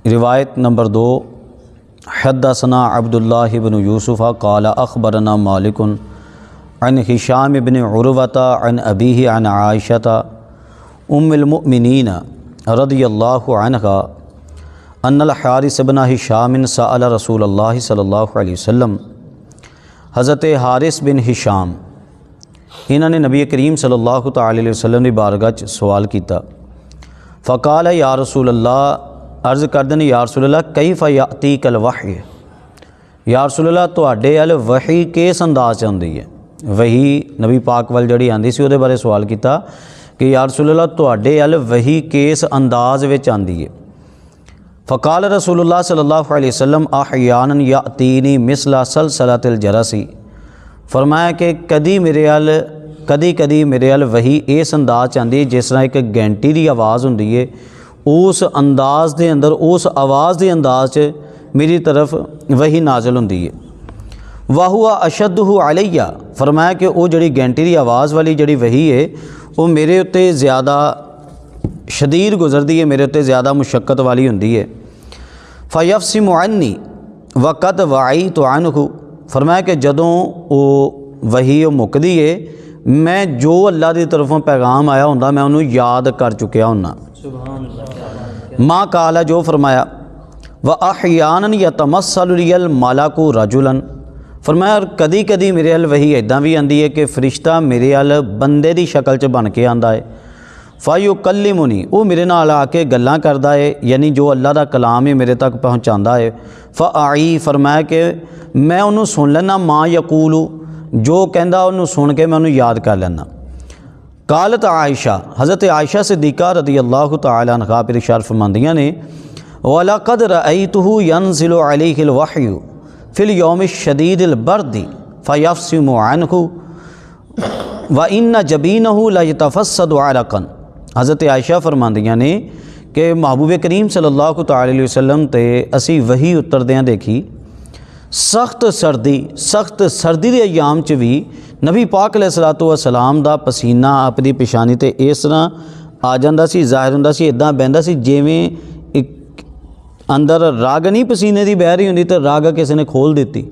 रिवायत नंबर 2 हद्दसना अब्दुल्लाह इब्न यूसुफ़ क़ाल अख़बरना मालिकुन अन हिशाम इब्न उरवता अन अबीही अन आयशा उम्मुल मुमिनीन रदियल्लाहु अन्हा अन्नल हारिस इब्न हिशाम सअल रसूलुल्लाह सल्लल्लाहु अलैहि वसल्लम। हज़रत हारिस बिन हिशाम इन्होंने नबी करीम सल्लल्लाहु अलैहि वसल्लम की बारगाह च सवाल किया। फ़काल या रसूल अल्लाह, अर्ज़ करते हैं या रसूल अल्लाह कैफ़ यातीकल वही, या रसूल अल्लाह तुहाडे अल वही किस अंदाज़ आती है। वही नबी पाक वाल जड़ी आती सी उहदे बारे सवाल किया कि या रसूल अल्लाह तुहाडे अल वही किस अंदाज़ विच आती है। फ़काल रसूलुल्लाह सल्लल्लाहु अलैहि वसल्लम अहयानन यातीनी मिसला सलसलतिल जरसी, फरमाया कि कदी मेरे अल वही इस अंदाज़ आती है जिस तरह एक घंटी की आवाज़ होंदी है, उस अंदाज़ के अंदर उस आवाज़ के अंदाज़ च मेरी तरफ वही नाज़िल होंदी है। वाहुआ अशद्दहु अलैया, फरमाया कि वो जड़ी घंटी की आवाज़ वाली जड़ी वही है वो मेरे उत्ते ज़्यादा शदीद गुजरती है, मेरे उत्ते ज़्यादा मुशक्क़त वाली होंदी है। फ़यफ़सिमु अन्नी वक़द वाई तो अनहु, फरमाया कि जदों वो वही मुकदी है मैं जो अल्लाह की तरफों पैगाम आया होंदा मैं उन्होंने याद कर चुकिया होना। माँ काला, जो फरमाया व अहयानन यतमस्सलु लियल मलाकु रजुलन, फरमाया कदी कदी मेरे अल वही इदां भी आती है कि फरिश्ता मेरे अल बंदे की शक्ल च बन के आंदा है। फ़युकल्लिमुनी, वो मेरे नाल आके गल्लां करदा है, यानी जो अल्लाह का कलाम है मेरे तक पहुँचाता है। फ़आई, फरमाया कि मैं उन्होंने सुन लेना, माँ यकूलू, जो कहता उन्होंने सुन के मैं उन्होंने याद कर लेना। कालत आयशा, हज़रत आयशा सिद्दीक़ा रज़ियल्लाहु तआला अन्हा फिर इरशाद फरमांदियां ने वलक़द रअयतुहु यंज़िलु अलैहिल वह्यु फ़िल यौमिश शदीदिल बर्दि फ़यफ़सिमु अन्हु व इन्न जबीनहु लयतफ़स्सदु अरक़न। हज़रत आयशा फरमांदियां ने कि महबूब करीम सल्लल्लाहु अलैहि वसल्लम ते असी वही उतरदियां देखी, सख्त सर्दी के अयाम च भी नबी पाक अलैहिस्सलातु वस्सलाम दा पसीना अपनी पेशानी ते इस तरह आ जांदा सी, ज़ाहिर हुंदा सी, इदां बहंदा सी जिवें एक अंदर रग नहीं पसीने की बह रही हुंदी तो रग किसी ने खोल दी।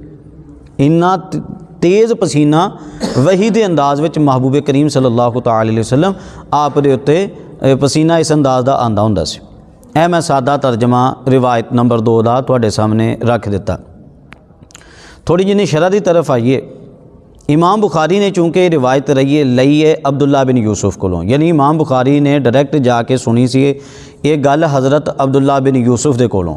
इन्ना तेज़ पसीना वही दे अंदाज़ विच महबूब करीम सल्लल्लाहु अलैहि वसल्लम आप दे उत्ते पसीना इस अंदाज़ दा आंदा हुंदा सी। ऐ मैं सादा तर्जमा रिवायत नंबर 2 दा तुहाडे सामने रख दिता। थोड़ी जिन्नी शरह की तरफ आइए। इमाम बुखारी ने चूँकि रिवायत रही है लई है अब्दुल्ला बिन यूसुफ कोलों, यानी इमाम बुखारी ने डायरैक्ट जाके सुनी सी ये गल हज़रत अब्दुल्ला बिन यूसुफ दे कोलों।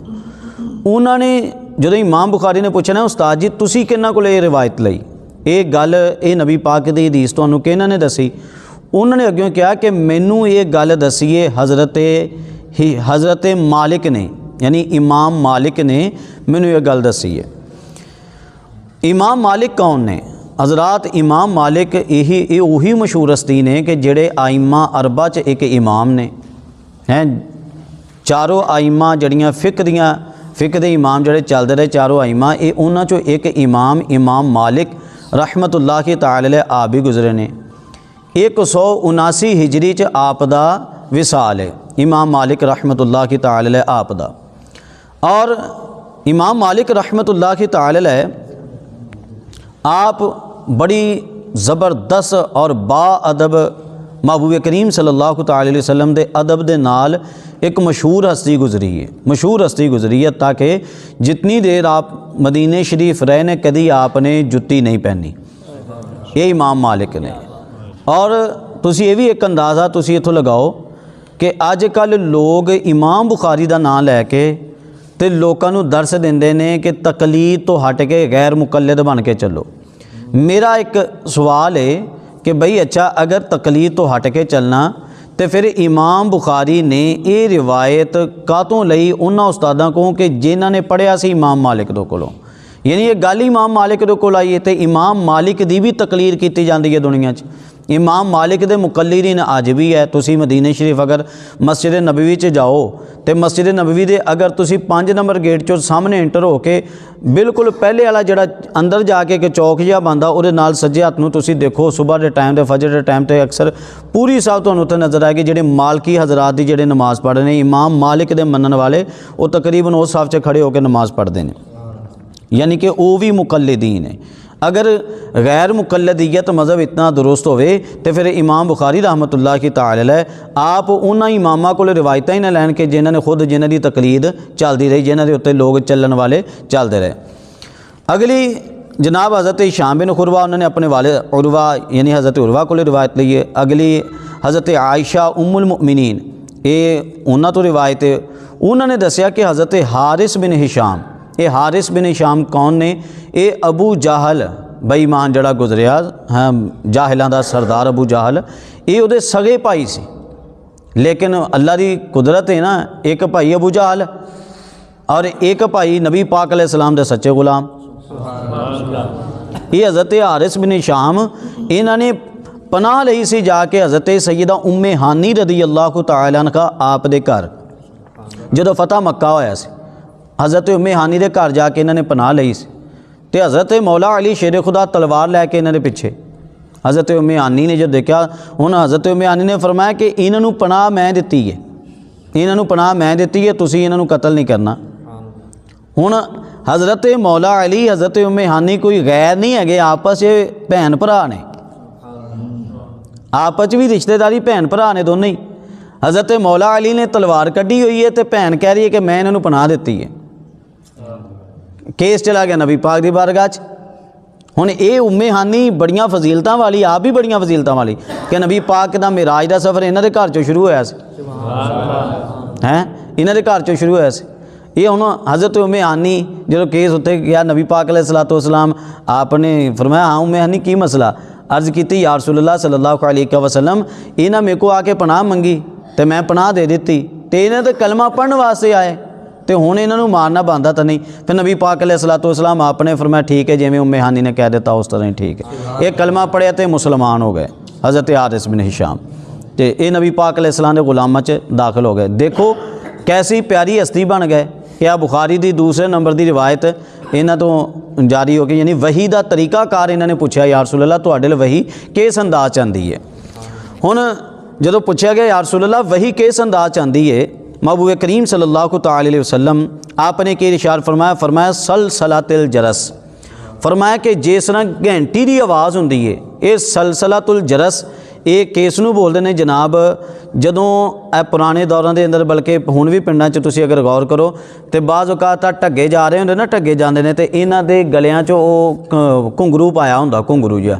उन्होंने जो इमाम बुखारी ने पूछना उस्ताद जी तुसी किन्ना कोल ये रिवायत लई, ये गल ये नबी पाक दी हदीस तुहानूं किन्हां ने दसी। उन्होंने अग्यों कहा कि मैनू ये गल दसी है हज़रत मालिक ने, यानी इमाम मालिक ने मैनू ये गल दसी है। इमाम मालिक कौन ने हज़रात? इमाम मालिक यही उही मशहूर हस्ती ने कि जेड़े आइमा अरबा च एक इमाम ने हैं। चारों आइमा जड़ियाँ फ़िक दे इमाम जड़े चलते रहे चारों आइमा, ये उन्हां चों एक इमाम मालिक रहमतुल्लाहि तआला अलैह आप भी गुजरे ने। 179 हिजरी च आप दा विसाल है इमाम मालिक रहमतुल्लाहि तआला अलैह आप दा। और इमाम मालिक रहमतुल्लाहि तआला अलैह आप बड़ी ज़बरदस्त और बाअदब महबूब करीम सल्लल्लाहु अलैहि वसल्लम दे अदब दे नाल एक मशहूर हस्ती गुजरी है, ताकि जितनी देर आप मदीने शरीफ रहे ने कदी आपने जुत्ती नहीं पहनी, ये इमाम मालिक ने। और तुसी ये भी एक अंदाज़ा तुसी इत्थों लगाओ कि अजकल लोग इमाम बुखारी दा नाम लैके तो लोगों को दर्स देंदे ने कि तकलीद तो हट के गैर मुकल्लिद बन के चलो। मेरा एक सवाल है कि भाई अच्छा अगर तकलीद तो हट के चलना तो फिर इमाम बुखारी ने ये रिवायत कातों लई उन्होंने उस्तादा को कि जिन्हों ने पढ़िया सी इमाम मालिक दे कोलों, यानी ये गल इमाम मालिक दे कोल आई है तो इमाम मालिक दी भी तकलीद की जाती है दुनिया च। इमाम मालिक दे मुकल्लिदीन अज भी है। तुसी मदीने शरीफ अगर मस्जिद नबवी च जाओ तो मस्जिद नबवी दे अगर तुसी 5 नंबर गेट चो सामने एंटर हो के बिल्कुल पहले वाला जड़ा अंदर जाके एक चौक जिहा बनदा उहदे नाल सज्जे हत्थ नूं तुसी देखो, सुबह के टाइम ते फजर के टाइम ते अक्सर पूरी साहब तुहानूं उत्थे नज़र आएगी जिहड़े मालकी हज़रात दी जिहड़े नमाज़ पढ़ रहे ने, इमाम मालिक दे मनन वाले, वो तकरीबन उस साफ च खड़े होकर नमाज़ पढ़ते हैं, यानी कि वो भी मुकल्लिदीन है। अगर गैर मुकल्लदियत मज़हब इतना दुरुस्त होवे तो फिर इमाम बुखारी रहमतुल्लाह ताला अलैह आप उन्होंने इमामां कोल रिवायतां ही ना लैन के जिन्हां ने खुद जिन्हां दी तकलीद चलती रही, जिन्हां दे उत्ते लोग चलन वाले चलते रहे। अगली जनाब हज़रत हिशाम बिन उरवा, उन्होंने अपने वाले उरवा यानी हज़रत उरवा को रिवायत ली है। अगली हज़रत आयशा उम्मुल मुमिनीन, ये उन्हां तो रिवायत है। उन्होंने दसिया कि हज़रत हारिस बिन हिशाम, ये हारिस बिन हिशाम कौन ने? ये अबू जाहल बेईमान जड़ा गुजरिया, हाँ जाहिलां दा सरदार अबू जाहल, ये उहदे सगे भाई सी। लेकिन अल्लाह की कुदरत है ना, एक भाई अबू जाहल और एक भाई नबी पाक अलैहिस्सलाम दे सच्चे गुलाम। ये हज़रत हारिस बिन हिशाम इन्होंने पनाह लई सी जाके हज़रत सैयदा उम्मे हानी रदी अल्लाह तआला अन्हा आप दे घर, जदों फतह मक्का होया सी, हज़रत उम्मे हानी दे घर जाके इन्होंने पनाह लई सी। तो हज़रत मौला अली शेर खुदा तलवार लैके इन्होंने पिछे, हज़रत उम्मे हानी ने जो देखा, हुण हज़रत उम्मे हानी ने फरमाया कि इन्हों पनाह मैं दिती है, इन्हों पनाह मैं दिती है, तुसीं इन्हों कतल नहीं करना। हुण हज़रत मौला अली हज़रत उम्मे हानी कोई गैर नहीं है, आपस भैन भरा ने, आपस भी रिश्तेदारी भैन भरा ने दोनों ही। हज़रत मौला अली ने तलवार कढ़ी हुई है तो भैन कह रही है कि मैं इन्हों पनाह दी है। केस चला गया नबी पाक की बारगाह च। हुण ये उम्मे हानी बड़ियां फजीलतां वाली, आप भी बड़ियां फजीलतां वाली कि नबी पाक दा मिराज का सफ़र इन्हां दे घर चों शुरू होया सी, हैं इन्हां दे घर चों शुरू होया सी। ये हुण हज़रत उम्मे हानी जो केस उत्ते गया, नबी पाक अलैहिस्सलातु वस्सलाम आपने फरमाया, हाँ उम्मे हानी की मसला? अर्ज़ की या रसूलल्लाह सल्लल्लाहु अलैहि वसल्लम, इन्हां मेरे को आके पनाह मंगी तो मैं पनाह दे दी, तो इन्हें तो कलमा पढ़ने वास्ते आए, तो हुण इन्हों मारना बनता तो नहीं। फिर नबी पाक अलैहिस्सलातु वस्सलाम आपने फरमाया ठीक है, जिवें उम्मे हानी ने कह दिता उस तरह ही ठीक है। ये कलमा पढ़िया तो मुसलमान हो गए हज़रत हारिस बिन हिशाम, तो ये नबी पाक अलैहिस्सलाम के गुलामां च दाखिल हो गए। देखो कैसी प्यारी हस्ती बन गए। क्या बुखारी की दूसरे नंबर की रिवायत इन्हां तो जारी हो गई, यानी वही का तरीकाकार इन्होंने पूछा, या रसूलल्लाह तुहाडे लई वही किस अंदाज च आंदी है? हुण जदों पूछा गया या रसूलल्लाह वही किस अंदाज च आंदी है, महबूब करीम सल्लल्लाहु तआला अलैहि वसल्लम आपने के इरशाद फरमाया, फरमाया सलसलातिल जरस, फरमाया कि जिस तरह घंटी की आवाज़ होंदी है, ये सलसलातुल जरस ये किस नूं बोलते हैं जनाब? जदों पुराने दौरां दे अंदर, बल्कि हुण भी पिंडां च तुसीं अगर गौर करो तो बाज़ औकात ढग्गे जा रहे होंदे ना, ढग्गे जांदे ने, तो इन्हां दे गलियां चों ओह घुंगरू पाया हुंदा, घुंगरू जिहा,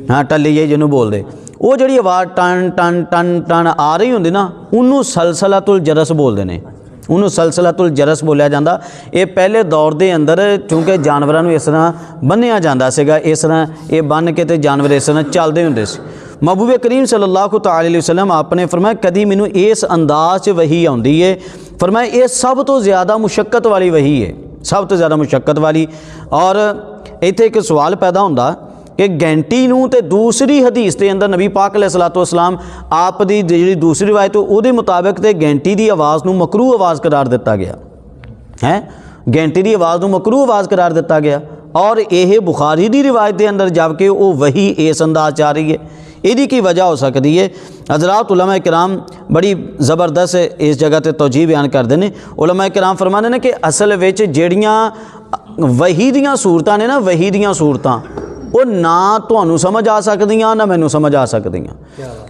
हाँ टल्ली जी जिन्हों बोलते, वो जिहड़ी आवाज़ टन टन टन टन आ रही होंदी ना, उन्होंने सलसलातुल जरस बोलते हैं, उन्होंने सलसलातुल जरस बोलिया जाता। ये पहले दौर के अंदर चूँकि जानवरों को इस तरह बन्निया जाता सीगा, इस तरह ये बन के तो जानवर इस तरह चलते होंदे सी। महबूब करीम सल्लल्लाहु तआला अलैहि वसल्लम आपने फरमाया कदी मैनू इस अंदाज च वही आउंदी है, फरमाया ये सब तो ज़्यादा मुशक्कत वाली वही है, सब तो ज़्यादा मुशक्कत वाली। और इत्थे एक सवाल पैदा होंदा कि घंटी नूं ते दूसरी हदीस के अंदर नबी पाक अलैहिस्सलातु वस्सलाम आप दी जिहड़ी दूसरी रिवायत उहदे मुताबिक ते घंटी की आवाज़ नूं मकरूह आवाज़ करार दिता गया है, घंटी की आवाज़ नूं मकरूह आवाज़ करार दिता गया। और यह बुखारी की रिवायत के अंदर जबकि वो वही इस अंदाज आ रही है। इहदी की वजह हो सकती है, हज़रात उलमा किराम बड़ी ज़बरदस्त इस जगह ते तौजीह बयान करते हैं। उलमा किराम फरमाते हैं कि असल विच जिहड़ियां वही दियां सूरतां ने ना, वही दियां सूरतां वो ना तुहानू समझ आ सकदियां ना मैनू समझ आ सकदियां।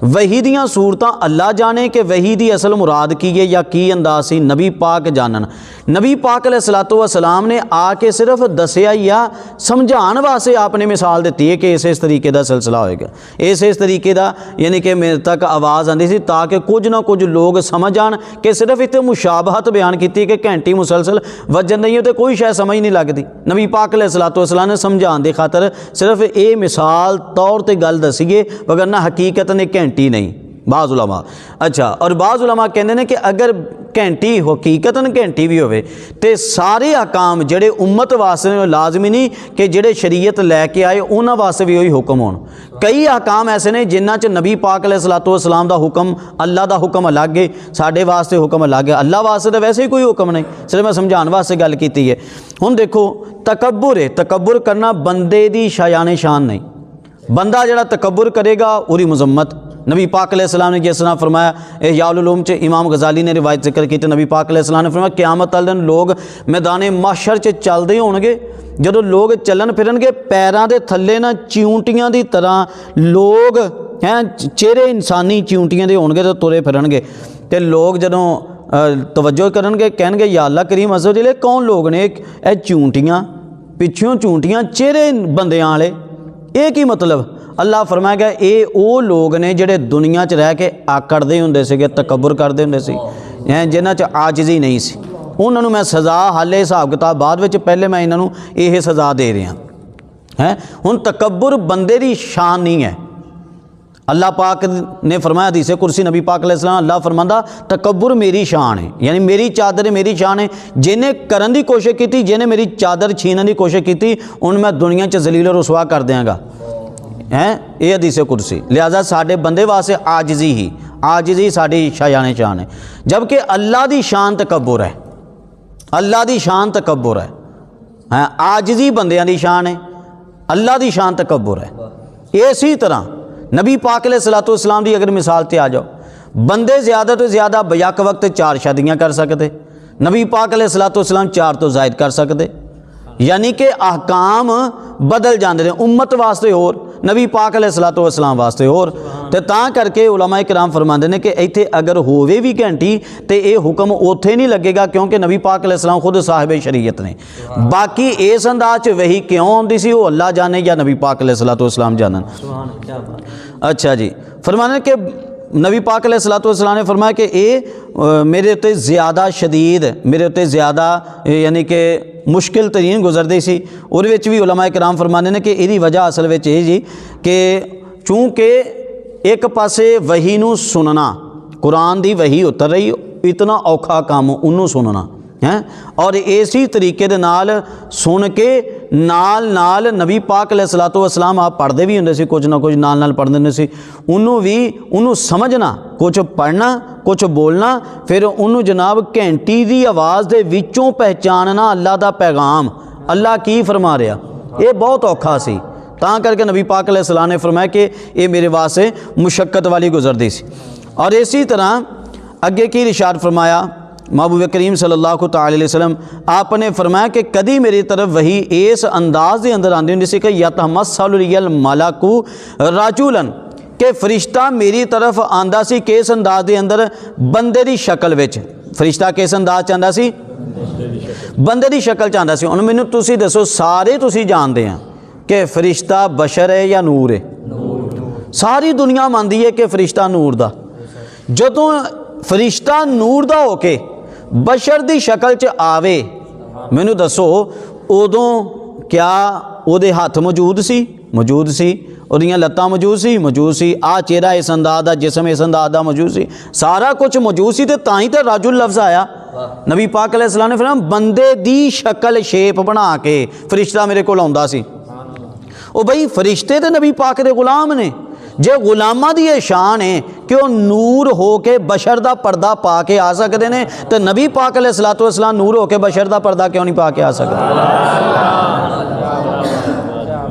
वही दियां सूरतां अल्लाह जाने कि वही दी असल मुराद की है या की अंदाज सी, नबी पाक जानन। नबी पाक अलैहिस्सलातु वस्सलाम ने आके सिर्फ दसिया या समझाने वास्ते आपने मिसाल दी है कि इस तरीके का सिलसिला होएगा, इस तरीके का, यानी कि मेरे तक आवाज़ आती सी ताकि कुछ ना कुछ लोग समझ आन कि सिर्फ इतने मुशाबहत बयान की कि घंटी मुसलसल वजन नहीं हो तो कोई शायद समझ नहीं लगती। नबी पाक अलैहिस्सलातु वस्सलाम ने समझाने की खातर सिर्फ ये मिसाल तौर पर गल दसी है, वरना हकीकत ने घंटी नहीं, बाज़ उलमा। अच्छा, और बाज़ उलमा कहते हैं कि अगर घंटी हकीकतन घंटी भी होवे तो सारे हकाम जेड़े उम्मत वास्ते लाजमी नहीं कि जेड़े शरीयत लैके आए उन्होंने वास्ते भी वही हुक्म होन। कई हकाम ऐसे ने जिन्हां च नबी पाक अलैहिस्सलातु वस्सलाम दा हुक्म, अल्लाह दा हुक्म अलग है, साडे वास्ते हुक्म अलग है। अल्लाह वास्ते तो वैसे ही कोई हुक्म नहीं, सिर्फ मैं समझाने वास्ते गल कीती है। हुण देखो तकब्बुर है, तकब्बुर करना बंदे दी शायान शान नहीं। बंदा जड़ा तकब्बुर करेगा उरी मजम्मत। नबी पाक अलैहिस्सलाम ने जिस तरह फरमाया, इहयाउल उलूम च इमाम गजाली ने रिवायत जिक्र की, तो नबी पाक अलैहिस्सलाम ने फरमाया क़यामत वाले दिन लोग मैदाने महशर च चलदे होणगे, जदों लोग चलन फिरनगे पैरां दे थल्ले ना चिऊंटियां दी तरह लोग हैं, चेहरे इंसानी चिऊंटियां दे होणगे तो तुरे फिरनगे। ते लोग जदों तवज्जो करनगे कहणगे या अल्लाह करीम अज़्ज़ व जल कौन लोग ने, ये चिऊंटियां पिछों चिऊंटियां चेहरे बंदियां वाले, ये की मतलब? अल्लाह फरमाएगा ये वो लोग ने जेड़े दुनिया च रह के आकड़ते होंदे सीगे, तकब्बुर करते होंदे सी, जिन्हां च आजिज़ी नहीं सी। उन्होंने मैं सज़ा हाले हिसाब किताब बाद में, पहले मैं इन्हों ये सज़ा दे रहा है। हुण तकब्बुर बंदे की शान नहीं है। अल्लाह पाक ने फरमाया हदीस कुरसी नबी पाक अलैहिस्सलाम, अल्लाह फरमांदा तकब्बुर मेरी शान है, यानी मेरी चादर मेरी शान है। जिन्हें करन की कोशिश की, जिन्हें मेरी चादर छीनने की कोशिश की, उन मैं दुनिया च जलील रुसवा कर देंगा हैं। ये हदीस कुरसी। लिहाजा साडे बंदे वास्ते आजिज़ी साडी शायान शान है, जबकि अल्लाह दी शान तकब्बुर है। अल्लाह दी शान तकब्बुर है, आजिज़ी बंदियां दी शान है, अल्लाह दी शान तकब्बुर है। इसी तरह नबी पाक अलैहिस्सलातु वस्सलाम दी अगर मिसाल ते आ जाओ, बंदे ज़्यादा तो ज़्यादा बयक वक्त 4 शादियाँ कर सकते, नबी पाक अलैहिस्सलातु वस्सलाम 4 तो ज़ायद कर सकते, यानी कि अहकाम बदल जाते हैं। उम्मत वास्ते होर, नबी पाक अलैहिस्सलातु वस्सलाम वास्ते होर। तो तां करके उलमा इकराम फरमाते हैं कि इत्थे अगर होवे भी घंटी तो ये हुक्म उत्थे नहीं लगेगा, क्योंकि नबी पाक अलैहिस्सलाम खुद साहिब शरीयत ने। बाकी इस अंदाज च वही क्यों आती सी, वो अल्लाह जाने या नबी पाक अलैहिस्सलातु वस्सलाम जानन। अच्छा जी, फरमाने के नबी पाक अलैहिस्सलातु वस्सलाम ने फरमाया कि ये मेरे उत्ते ज़्यादा शदीद, मेरे उत्ते ज़्यादा यानी कि मुश्किल तरीन गुजरती सी। उहदे विच भी उलमा इकराम फरमाते हैं कि इहदी वजह असल में ये जी कि चूँकि एक पासे वही नूं सुनना, कुरान दी वही उतर रही, इतना औखा काम उन्होंने सुनना है, और इसी तरीके दे नाल सुन के नाल नबी पाक अलैहिस्सलातु वस्सलाम आप पढ़ते भी होंदे सी, कुछ ना कुछ नाल पढ़ते होंदे सी। उन्होंने समझना, कुछ पढ़ना कुछ बोलना, फिर उन्होंने जनाब घंटी की आवाज़ दे विचों पहचानना अल्लाह का पैगाम, अल्लाह की फरमा रहा, ये बहुत औखा सी। तां करके नबी पाक अलैहिस्सलाम ने फरमाया कि ये मेरे वास्ते मुशक्क़त वाली गुजरती सी। और इसी तरह अगे की इरशाद फरमाया महबूब करीम सल्लल्लाहु अलैहि वसल्लम, आपने फरमाया कि कदी मेरी तरफ वही इस अंदाज के अंदर आती होंदी सी कि यतमस्सलुल मलकु राजुलन, कि फरिश्ता मेरी तरफ आंदा सी किस अंदाज के अंदर, बंदे की शक्ल विच। फरिश्ता किस अंदाज च आंदा सी, बंदे की शक्ल च आंदा सी। हुण मैनूं तुसीं दसो, सारे तुसीं जानते हैं कि फरिश्ता बशर है या नूर है? सारी दुनिया मानती है कि फरिश्ता नूर दा। जदों फरिश्ता नूर दा होके बशर दी शक्ल च आवे, मैनू दसो उदों क्या उहदे हथ मौजूद सी? मौजूद सी। उहदियां लत्तां मौजूद सी? मौजूद सी। आ चेहरा इस अंदाज दा, जिसम इस अंदाज दा मौजूद सी, सारा कुछ मौजूद सी। ते तां ही ते राजुल लफ्ज़ आया। नबी पाक अलैहिस्सलाम ने फरमाया बंदे दी शक्ल शेप बना के फरिश्ता मेरे कोल आउंदा सी। ओ बई फरिश्ते ते नबी पाक दे गुलाम ने, जे गुलामां दी ये शान है कि वह नूर हो के बशर दा पर्दा पा के आ सकते हैं, तो नबी पाक अलैहिस्सलातु वस्सलाम नूर हो के बशर दा पर्दा क्यों नहीं पा के आ सकते?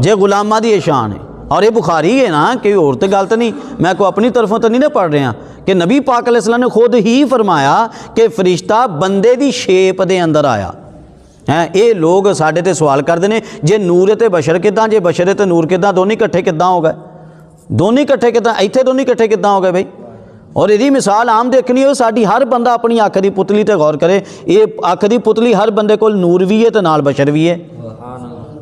जे गुलामां दी ये शान है। और ये बुखारी है ना, कि और तो गलत नहीं, मैं को अपनी तरफों तो नहीं ना पढ़ रहा, कि नबी पाक अलैहिस्सलाम ने खुद ही फरमाया कि फरिश्ता बंदे दी शेप दे अंदर आया है। ये लोग साडे ते सवाल करते हैं, जे नूर ते बशर किदां, जे बशर ते नूर किदां, दोनों इकट्ठे किदां हो गए? दोनों इकट्ठे किदां, इत्थे दोनों इकट्ठे किदां हो गए भाई? और यदि मिसाल आम देखनी हो, साडी हर बंदा अपनी अख की पुतली ते गौर करे। ये अख की पुतली हर बंदे कोल नूर भी है तो नाल बशर भी है।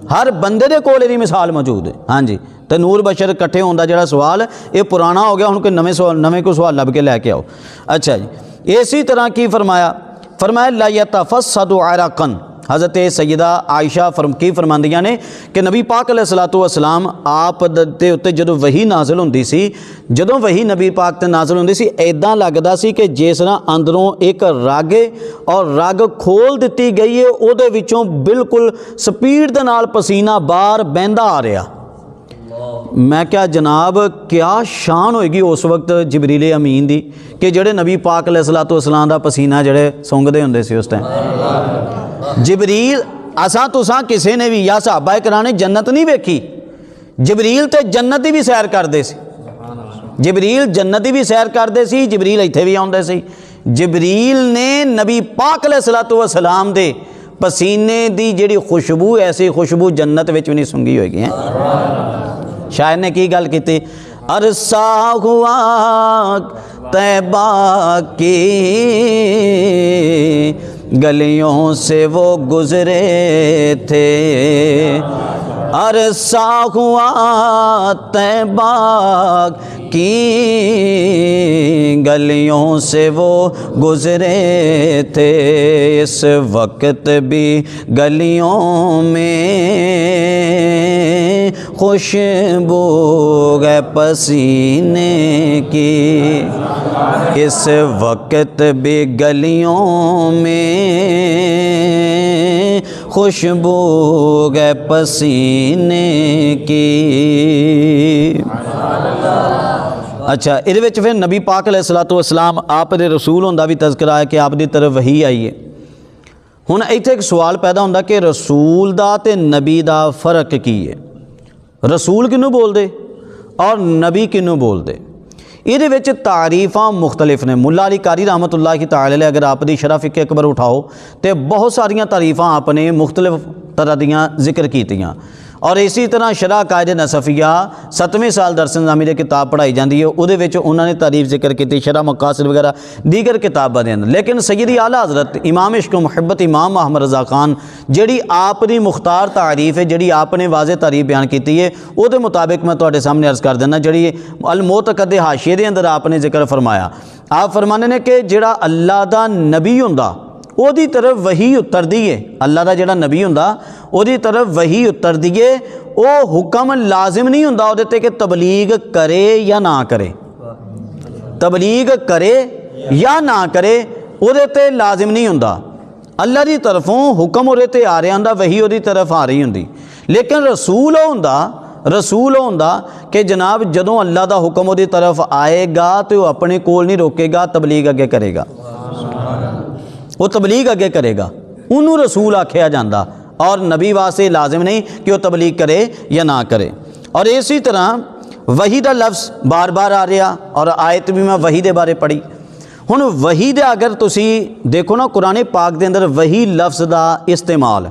हर बंदे दे कोल इहदी मिसाल मौजूद है। हाँ जी, तो नूर बशर इकट्ठे होने का जिहड़ा सवाल ये पुराना हो गया, हुण कोई नवे कोई सवाल लभ के लैके आओ। अच्छा जी, इसी तरह की फरमाया ला यतफस्सदु अरक़न, हज़रत सैयदा आयशा की फरमांदियां ने कि नबी पाक अलैहिस्सलातु वस्सलाम आप दे उत्ते जदों वही नाज़िल हुंदी सी, जदों वही नबी पाक ते नाज़िल हुंदी सी, ऐदां लगदा सी कि जिस तरह अंदरों एक रग है और रग खोल दित्ती गई है, उहदे विचों बिल्कुल स्पीड दे नाल पसीना बाहर बहंदा आ रहा। मैं क्या जनाब क्या शान होएगी उस वक्त जिबरील अमीन दी कि जेड़े नबी पाक अलैहिस्सलातु वस्सलाम दा पसीना जेड़े सुंघदे हुंदे सी उस टाइम। जिबरील असां तुसां किसी ने भी या सहाबा किराम ने जन्नत नहीं वेखी, जिबरील ते जन्नत दी भी सैर करदे सी, जिबरील जन्नत दी भी सैर करदे सी, जिबरील इत्थे भी आउंदे सी। जिबरील ने नबी पाक अलैहिस्सलातु वस्सलाम दे पसीने दी जिहड़ी खुशबू, ऐसी खुशबू जन्नत विच भी नहीं सूंघी होएगी है। शायर ने की गल कीती, अरसा हुआ तैबा की गलियों से वो गुजरे थे, अरसा हुआ तैबा की गलियों से वो गुजरे थे, इस वक्त भी गलियों में खुशबू है पसीने की, इस वक्त भी गलियों में खुशबू है पसीने की। अच्छा, इहदे विच फिर नबी पाक अलैहिस्सलातु वस्सलाम आप दे रसूल होंदा भी तज़किरा है कि आप दी तरफ वही आई है। हुण इत्थे एक सवाल पैदा होंदा कि रसूल दा ते नबी दा फ़र्क की है, रसूल किनू बोलदे और नबी किनू बोलदे। इहदे विच तारीफ़ां मुख्तलिफ ने। मुल्ला अली कारी रहमतुल्लाहि तआला अलैह अगर आप दी शरह फ़िक़्ह अकबर उठाओ तो बहुत सारियां तारीफ़ां आपने मुख्तलिफ तरह दियां जिक्र कीतियां। और इसी तरह शरह कायद नसफिया 7वें साल दरस निज़ामी की किताब पढ़ाई जाती है, उहदे विच उन्होंने तारीफ़ जिक्र की, शरह मकासिद वगैरह दीगर किताबां दे अंदर। लेकिन सैयदी आला हज़रत इमाम इश्क मुहब्बत इमाम अहमद रज़ा खान जिहड़ी आपनी मुख्तार तारीफ़ है, जिहड़ी आपने वाज़े तारीफ़ बयान की है, उहदे मुताबिक मैं तुहाडे सामने अर्ज़ कर देना। जिहड़ी अल मोतक़द हाशिए दे अंदर आपने जिक्र फरमाया, आप फरमाने ने कि जिहड़ा अल्लाह दा नबी हुंदा ओदी तरफ वही उतरदी है, अल्लाह दा जिहड़ा नबी हुंदा ओदी तरफ वही उतरदी है, वो हुक्म लाजिम नहीं हुंदा उहदे ते कि तबलीग करे या ना करे, तबलीग करे या ना करे उहदे ते लाजिम नहीं हुंदा। अल्लाह दी तरफों हुक्म उहदे ते आ रहा हुंदा, वही उहदी तरफ आ रही हुंदी। लेकिन रसूल हुंदा, रसूल हुंदा कि जनाब जदों अल्लाह दा हुक्म उहदी तरफ आएगा तो वह अपने कोल नहीं रोकेगा, तबलीग अगे करेगा, वो तबलीग अगे करेगा, उन्होंने रसूल आख्या जाता। और नबी वास्ते लाजिम नहीं कि वह तबलीग करे या ना करे। और इसी तरह वही दा लफ्ज़ बार बार आ रहा, और आयत भी मैं वही दे बारे पढ़ी। हुण वही दे अगर तुसी देखो ना, कुरान पाक दे अंदर वही लफ्ज़ दा इस्तेमाल,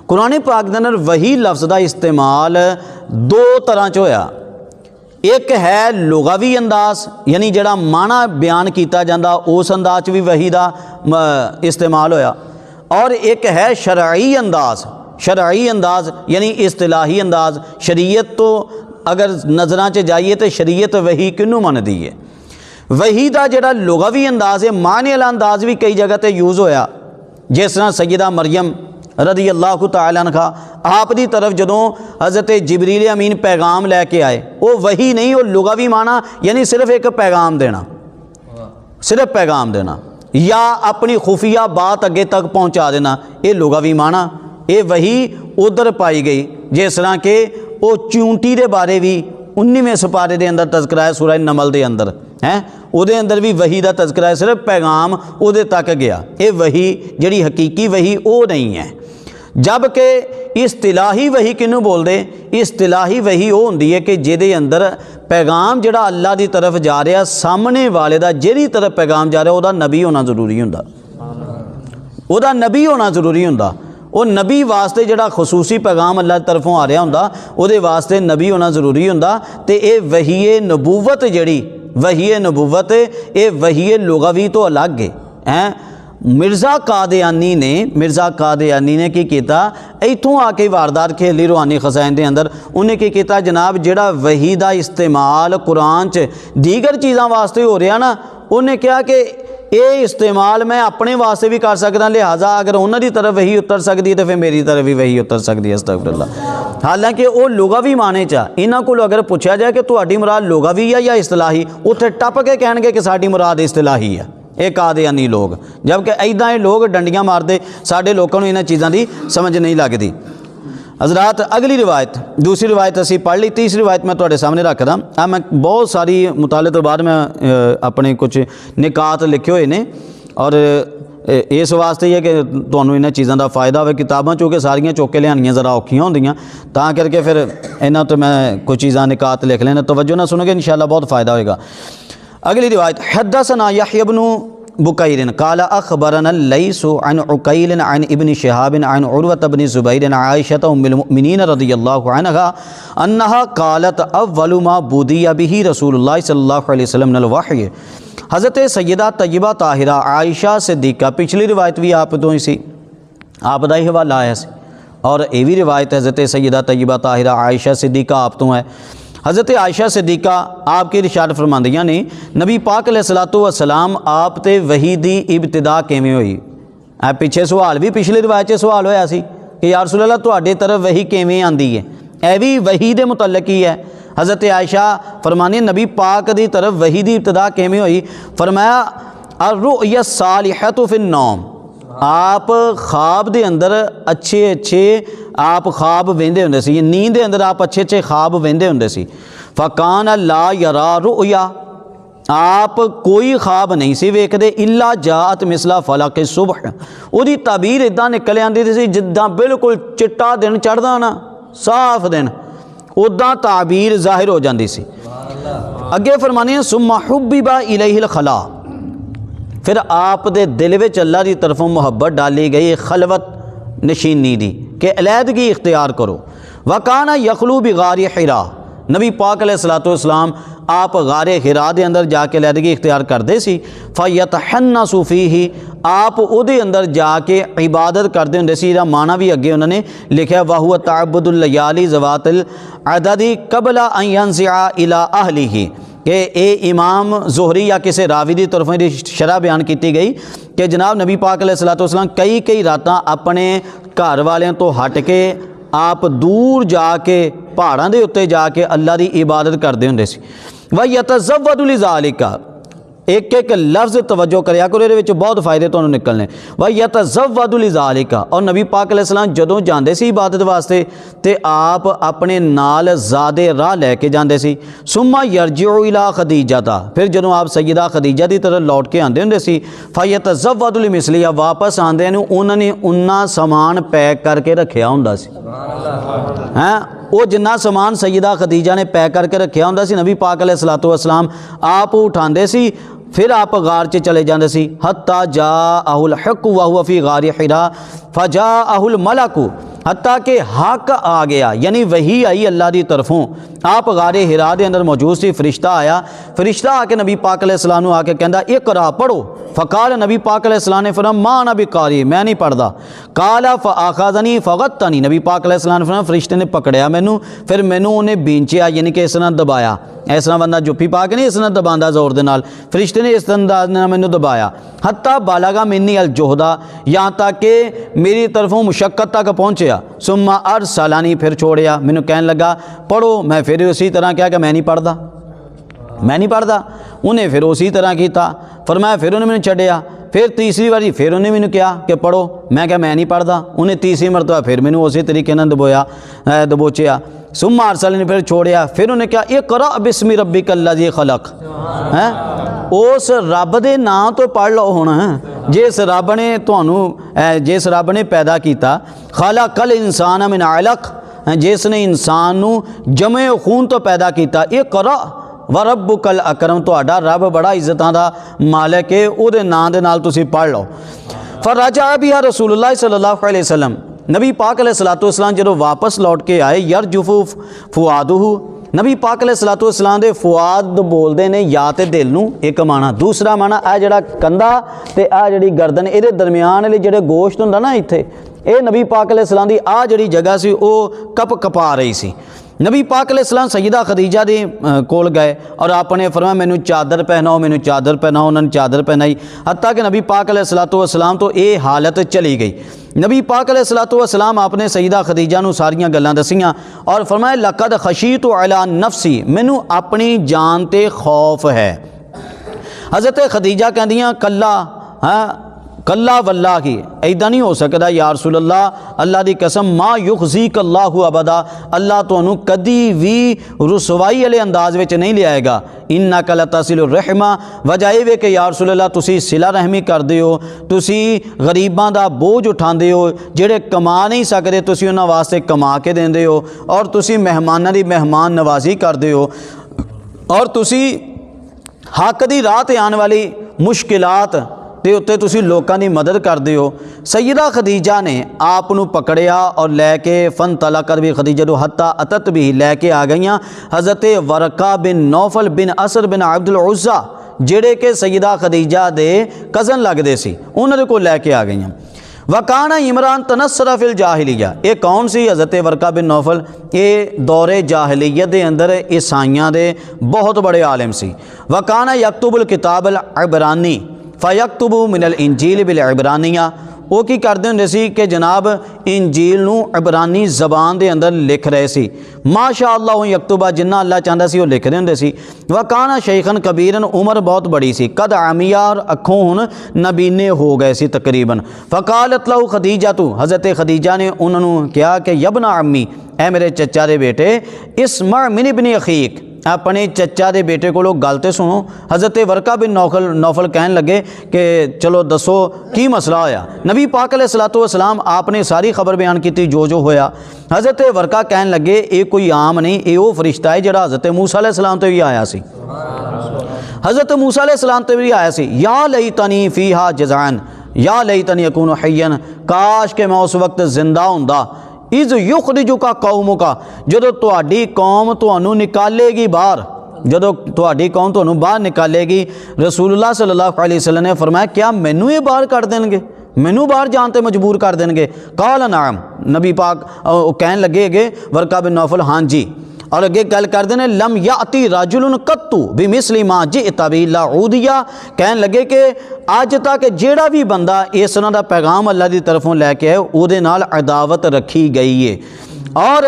कुरान पाक दे अंदर वही लफ्ज़ दा इस्तेमाल दो तरह च होया। एक है लुगावी अंदाज, यानी जिहड़ा माना बयान किया जाता उस अंदाज भी वही दा इस्तेमाल होया, और एक है शरई अंदाज, शरई अंदाज यानी इस्तिलाही अंदाज। शरीयत तो अगर नज़रां च जाइए तो शरीयत वही किनू मनदी है। वही दा जिहड़ा लुगावी अंदाज है, माने वाला अंदाज भी कई जगह ते यूज़ होया। जिस तरह सैयदा मरियम रदी अल्लाह तआला अन्हा आप दी तरफ जदों हज़रत जिबरील अमीन पैगाम लैके आए, वो वही नहीं, वो लुगावी माना यानी सिर्फ एक पैगाम देना, सिर्फ पैगाम देना या अपनी खुफिया बात अगे तक पहुँचा देना, ये लुगावी माना। ये वही उधर पाई गई, जिस तरह के वो चूंटी के बारे भी 19वें सुपारे के अंदर तज़किरा है सूरह नमल के अंदर है, उहदे अंदर भी वही का तज़किरा है, सिर्फ पैगाम उहदे तक गया। ये वही जिहड़ी हकीकी वही वो नहीं है। जबकि इस्तिलाही वही किनू बोलते, इस्तिलाही वही वो होंदी है कि जिहदे अंदर पैगाम जिहड़ा अल्लाह की तरफ जा रहा, सामने वाले का जिहड़ी तरफ पैगाम जा रहा उहदा नबी होना जरूरी हुंदा, उहदा नबी होना जरूरी हुंदा। वो नबी वास्ते जिहड़ा खसूसी पैगाम अल्लाह की तरफों आ रहा हुंदा, उहदे वास्ते नबी होना जरूरी हुंदा। ते ये वहीए नबूवत जिहड़ी वहीए नबूवत, ये वहीए लुगावी तो अलग है। मिर्ज़ा कादियानी ने की किया, इत्थों आके वारदात खेली रूहानी खजाइन के अंदर। उन्हें की किया जनाब, जिहड़ा वही का इस्तेमाल कुरान च दीगर चीज़ों वास्ते हो रहा ना, उन्हें कहा कि ये इस्तेमाल मैं अपने वास्ते भी कर सकदा, लिहाजा अगर उन्होंने तरफ वही उतर सकती है तो फिर मेरी तरफ भी वही उतर सकती है। अस्तगफिरुल्लाह। हालांकि वो लुगावी माने चा इन्हां कोल अगर पूछा जाए कि तुहाडी मुराद लुगावी है या इस्तलाही, उत्थे टप के कहणगे कि साडी मुराद इस्तलाही है। ये कादियानी लोग, जबकि इदां लोग डंडियां मारते साडे लोगों को इन्हां चीज़ों की समझ नहीं लगती। हज़रात अगली रिवायत, दूसरी रिवायत असी पढ़ ली, तीसरी रिवायत मैं तुहाडे सामने रखदा। आ मैं बहुत सारी मुताले तो बाद मैं अपने कुछ निकात लिखे हुए ने, और इस वास्ते ही है कि तुहानूं इन्हां चीज़ों का फ़ायदा होवे। किताबां चूँकि सारियां चुक के लियानियां ज़रा औखियां होंदियां, तां करके फिर इन्हां तो मैं कुछ चीज़ां निकात लिख लेना। तवज्जो ना सुनोगे इंशाअल्लाह बहुत फ़ायदा होएगा। अगली रिवायत, हद्दसना यहया इब्नु बुकैर काला अखबरना लैसु अन उकैल अन इब्न शिहाब अन उर्वत इब्न ज़ुबैर अन आयशा उम्मुल मुमिनीन रज़ियल्लाहु अन्हा अन्नहा कालत अव्वलु मा बुदिया बिही रसूलुल्लाह सल्लल्लाहु अलैहि वसल्लम मिनल वहय। हज़रत सैयदा तय्यबा ताहिरा आयशा सिद्दीक़ा, पिछली रिवायत भी आप तो ही सी, आप दा ही हवाला आया सी, और ये भी रिवायत हज़रत सैयदा तय्यबा ताहिरा आयशा सिद्दीक़ा आप तो है। हज़रत आयशा सिद्दीक़ा आपके इरशाद फरमांदियां ने, नबी पाक अलैहिस्सलातु वस्सलाम आप ते वही दी इब्तिदा किवें होई। आ पिछे सवाल भी पिछली रिवायत सवाल होया सी कि या रसूल अल्लाह तुहाडे तरफ वही किवें आंदी है, यह भी वही दे मुतल्लक ही है। हज़रत आयशा फरमानी नबी पाक दी तरफ वही दी इब्तिदा किवें होई। फरमाया अर्रुया सालिहतु फिन नौम, आप ख्वाब दे अंदर अच्छे अच्छे आप ख्वाब वेंदे हुंदे सी, नींद दे अंदर आप अच्छे अच्छे ख्वाब वेंदे हुंदे सी। फ़कान ला यरा रुया, आप कोई ख्वाब नहीं सी वेखदे, इल्ला जात मिसला फलक सुबह, उहदी ताबीर इदां निकल आंदी सी जिद्दां बिल्कुल चिट्टा दिन चढ़दा ना, साफ दिन, उदां ताबीर जाहिर हो जाती सी। अगे फरमानी सुम्मा हुब्बिबा इलैहिल खला, फिर आप दे दिल विच अल्लाह की तरफों मुहब्बत डाली गई खलवत नशीनी दी कि अलैदगी इख्तियार करो। वकाना यखलू बिगार हिरा, नबी पाक अलैहिस्सलातु वस्सलाम आप गारे हिरा दे अंदर जाके अलैदगी इख्तियार करते सी। फ़यतहन्नसु फ़ीही, आप उहदे अंदर जाके इबादत करते होंदे सी। इहदा माना भी अगे उन्होंने लिखा वहुव तअब्बुदुल लयाली ज़वातिल अददी क़ब्ला अन यंज़िअ इला अहलिही, कि ये इमाम ज़ोहरी या किसी रावी की तरफों ये शरह बयान की गई कि जनाब नबी पाक अलैहिस्सलातु वस्सलाम कई कई रातां अपने घर वालों तो हट के आप दूर जाके पहाड़ों के उत्ते जाके अल्लाह की इबादत करते होंदे सी। व यतज़व्वदु लिज़ालिका, एक एक लफ्ज़ तवज्जो करया करो, ये बहुत फ़ायदे तुहानूं निकलने। व यतज़व्वदु लिज़ालिका, और नबी पाक अलैहिस्सलाम जदों जाते सी इबादत वास्ते तो आप अपने नाल ज़ादे राह लैके जाते सी। सुम्मा यरजिउ इला खदीजाता, फिर जदों आप सैयदा खदीजा की तरफ लौट के आते होंदे सी। फ़यतज़व्वदु लिमिसलिहा, वापस आंदे नूं उन्होंने उन्ना समान पैक करके रखिया हुंदा सी। हैं वो जिन्ना समान सैयदा खदीजा ने पैक करके रखिया हुंदा सी, नबी पाक अलैहिस्सलातु वस्सलाम आप उठाते सी, फिर आप गार च चले जाते सी। हत्ता जा अहुल हक वहुव फी गार हिरा फजा अहुल मलकू, हत्ता के हक आ गया, यानी वही आई अल्लाह की तरफों। आप गारे हिरा के अंदर मौजूद सी, फरिश्ता आया, फरिश्ता आके नबी पाक अलैहिस्सलाम नूं आके कहंदा इक़रा पढ़ो। फ़काल, नबी पाक अलैहिस्सलाम ने फरमाया मा अना बिकारी, मैं नहीं पढ़दा। काला फ़अख़ज़नी फ़ग़त्तनी, नबी पाक अलैहिस्सलाम ने फरमाया फरिश्ते ने पकड़िया मैनू, फिर मैनू उन्हें बींचिया, यानी कि इस तरह दबाया, इस तरह बंदा जुप्पी पा के नहीं इस तरह दबांदा जोर दे नाल, फरिश्ते ने इस अंदाज नाल मैनू दबाया। हत्ता बालगा मिन्नी अल जोहदा, यहाँ तक कि मेरी तरफों मुशक्कत तक पहुँचया। सुम्मा अरसलानी, फिर छोड़िया, मैनू कहन लगा पढ़ो, मैं फिर उसी तरह कहा कि मैं नहीं पढ़दा, मैं नहीं पढ़दा। उन्हें फिर उसी तरह किया, फरमाया फिर उन्हें मैंने छड्डिया, फिर तीसरी बारी फिर उन्हें मैंने कहा कि पढ़ो, मैं क्या मैं नहीं पढ़दा। उन्हें तीसरी मरतबा फिर मैंने उसी तरीके नाल दबोचिया। सुम्मा अरसलानी, फिर छोड़िया, फिर उन्हें कहा इक़रा बिस्मि रब्बिकल्लज़ी खलक़, हैं उस रब दे नाम तो पढ़ लो हुण, जिस रब ने तुहानूं जिस रब ने पैदा किया। खलक़ल इंसान मिन अलक़, जिसने इंसान नूं जमे खून तो पैदा किया। इक़रा व रब्बुकल अकरम, तुहाडा रब बड़ा इज्जतां दा मालिक है, उहदे नाम दे नाल तुसीं पढ़ लो। फरजा बिहा रसूलुल्लाह सल्लल्लाहु अलैहि वसल्लम, नबी पाक अलैहिस्सलातु वस्सलाम जदों वापस लौट के आए, यरजुफु फुआदुहु, नबी पाक अलैहिस्सलातु वस्सलाम दे फुआद बोलते हैं या तो दिल नूं, एक माना, दूसरा माना आ जिहड़ा कंधा ते आ जिहड़ी गर्दन, इहदे दरमियान वाले जिहड़े गोश्त हुंदा ना इत्थे, ये नबी पाक अलैहिस्सलाम दी आ जिहड़ी जगह सी वो कप कपा रही सी। नबी पाक अलैहिस्सलाम सैयदा खदीजा दे कोल गए और आपने फरमाया मैनू चादर पहनाओ, मैनू चादर पहनाओ। उन्होंने चादर पहनाई, हत्ता कि नबी पाक अलैहिस्सलाम तो ये हालत चली गई। नबी पाक अलैहिस्सलाम आपने सैयदा खदीजा नू सारियां गल्लां दसियां और फरमाया लक़द खशीतु अला नफ्सी, मैनू अपनी जान ते खौफ है। हज़रत खदीजा कहदियां कल्ला, हाँ कल्ला वल्ला की ऐदा नहीं हो सकता या रसूल अल्लाह, अल्लाह की कसम मा युखज़ीक अल्लाहु अबदा, अल्लाह तुहानू कदी भी रुसवाई वाले अंदाज में नहीं ले आएगा। इन्नका लतसिलुर रहमा, वजह यह वे कि या रसूल अल्लाह तुसी सिला रहमी करदे हो, तुसी गरीबां दा बोझ उठांदे हो, जेड़े कमा नहीं सकते तुसी उन्हां वास्ते कमा के देंदे हो, और तुसी मेहमानां दी मेहमान नवाजी करदे हो, और तुसी हक दी राह ते आने वाली मुश्किलात ते उत्ते तुसी लोकां दी मदद करदे हो। सैयदा खदीजा ने आप नू पकड़िया और लैके फन तला कर भी खदीजा तो हत्ता अतत भी लैके आ गईयां हज़रत वरका बिन नौफल बिन असर बिन अब्दुल उज़्ज़ा जेड़े के सैयदा खदीजा दे कज़न लगदे सी, उन्हां को लैके आ गईयां। वकाना इमरान तनस्सरा फिल जाहिलिया, ये कौन सी? हज़रत वरका बिन नौफल, ये दौरे जाहिलियत दे अंदर ईसाइयां दे बहुत बड़े आलिम सी। वकाना यक्तुबुल किताबल इब्रानी फ़यक्तुबु मिनल इंजील बिल इब्रानिया, वो की करते होंदे सी कि जनाब इंजील नू इब्रानी ज़बान दे अंदर लिख रहे सी। माशा अल्लाह यक्तुबा, जिन्ना अल्लाह चाहता सी वो लिखते होंदे सी। वकाना शेखन कबीरन, उम्र बहुत बड़ी सी। कद आमिया, और अखों हुन नबीने हो गए सी तकरीबन। फ़कालत लहू खदीजा तू, हज़रत खदीजा ने उन्होंने कहा कि यबना अम्मी, ए मेरे चचा दे बेटे, इस्मा मिन इब्नी अखीक, अपने चचा दे बेटे को गल तो सुनो। हज़रत वरका बिन नौफल कहन लगे कि चलो दसो की मसला होया। नबी पाक अलैहिस्सलाम आपने सारी खबर बयान की जो होया। हज़रत वरका कहन लगे ये कोई आम नहीं, ये वो फरिश्ता है जिहड़ा हज़रत मूसा अलैहिस्सलाम ते भी आया सी। हज़रत मूसा अलैहिस्सलाम ते भी आया सी। या लईतनी फ़ीहा जज़ान, या लईतनी अकूनु हय्यन, काश के मैं उस वक्त जिंदा हुंदा। इज़ युखरिजुका कौमुका, जदों तुहाडी कौम तुहानू निकालेगी बाहर, जदों तुहाडी कौम तुहानू बाहर निकालेगी। रसूलुल्लाह सल्लल्लाहु अलैहि वसल्लम ने फरमाया क्या मैनू ये बाहर कर देंगे, मैनू बाहर जान ते मजबूर कर देंगे? काल नाम, नबी पाक कहन लगे अगे वरका बिन नौफल हाँ जी, और अगे गल करते हैं लम याती राजुलन कत्तू बिमिसली मा जिअता बिही लाऊदिया, कहन लगे कि अज तक जेड़ा भी बंदा इस तरह का पैगाम अल्लाह की तरफों लैके आए उहदे नाल अदावत रखी गई है, और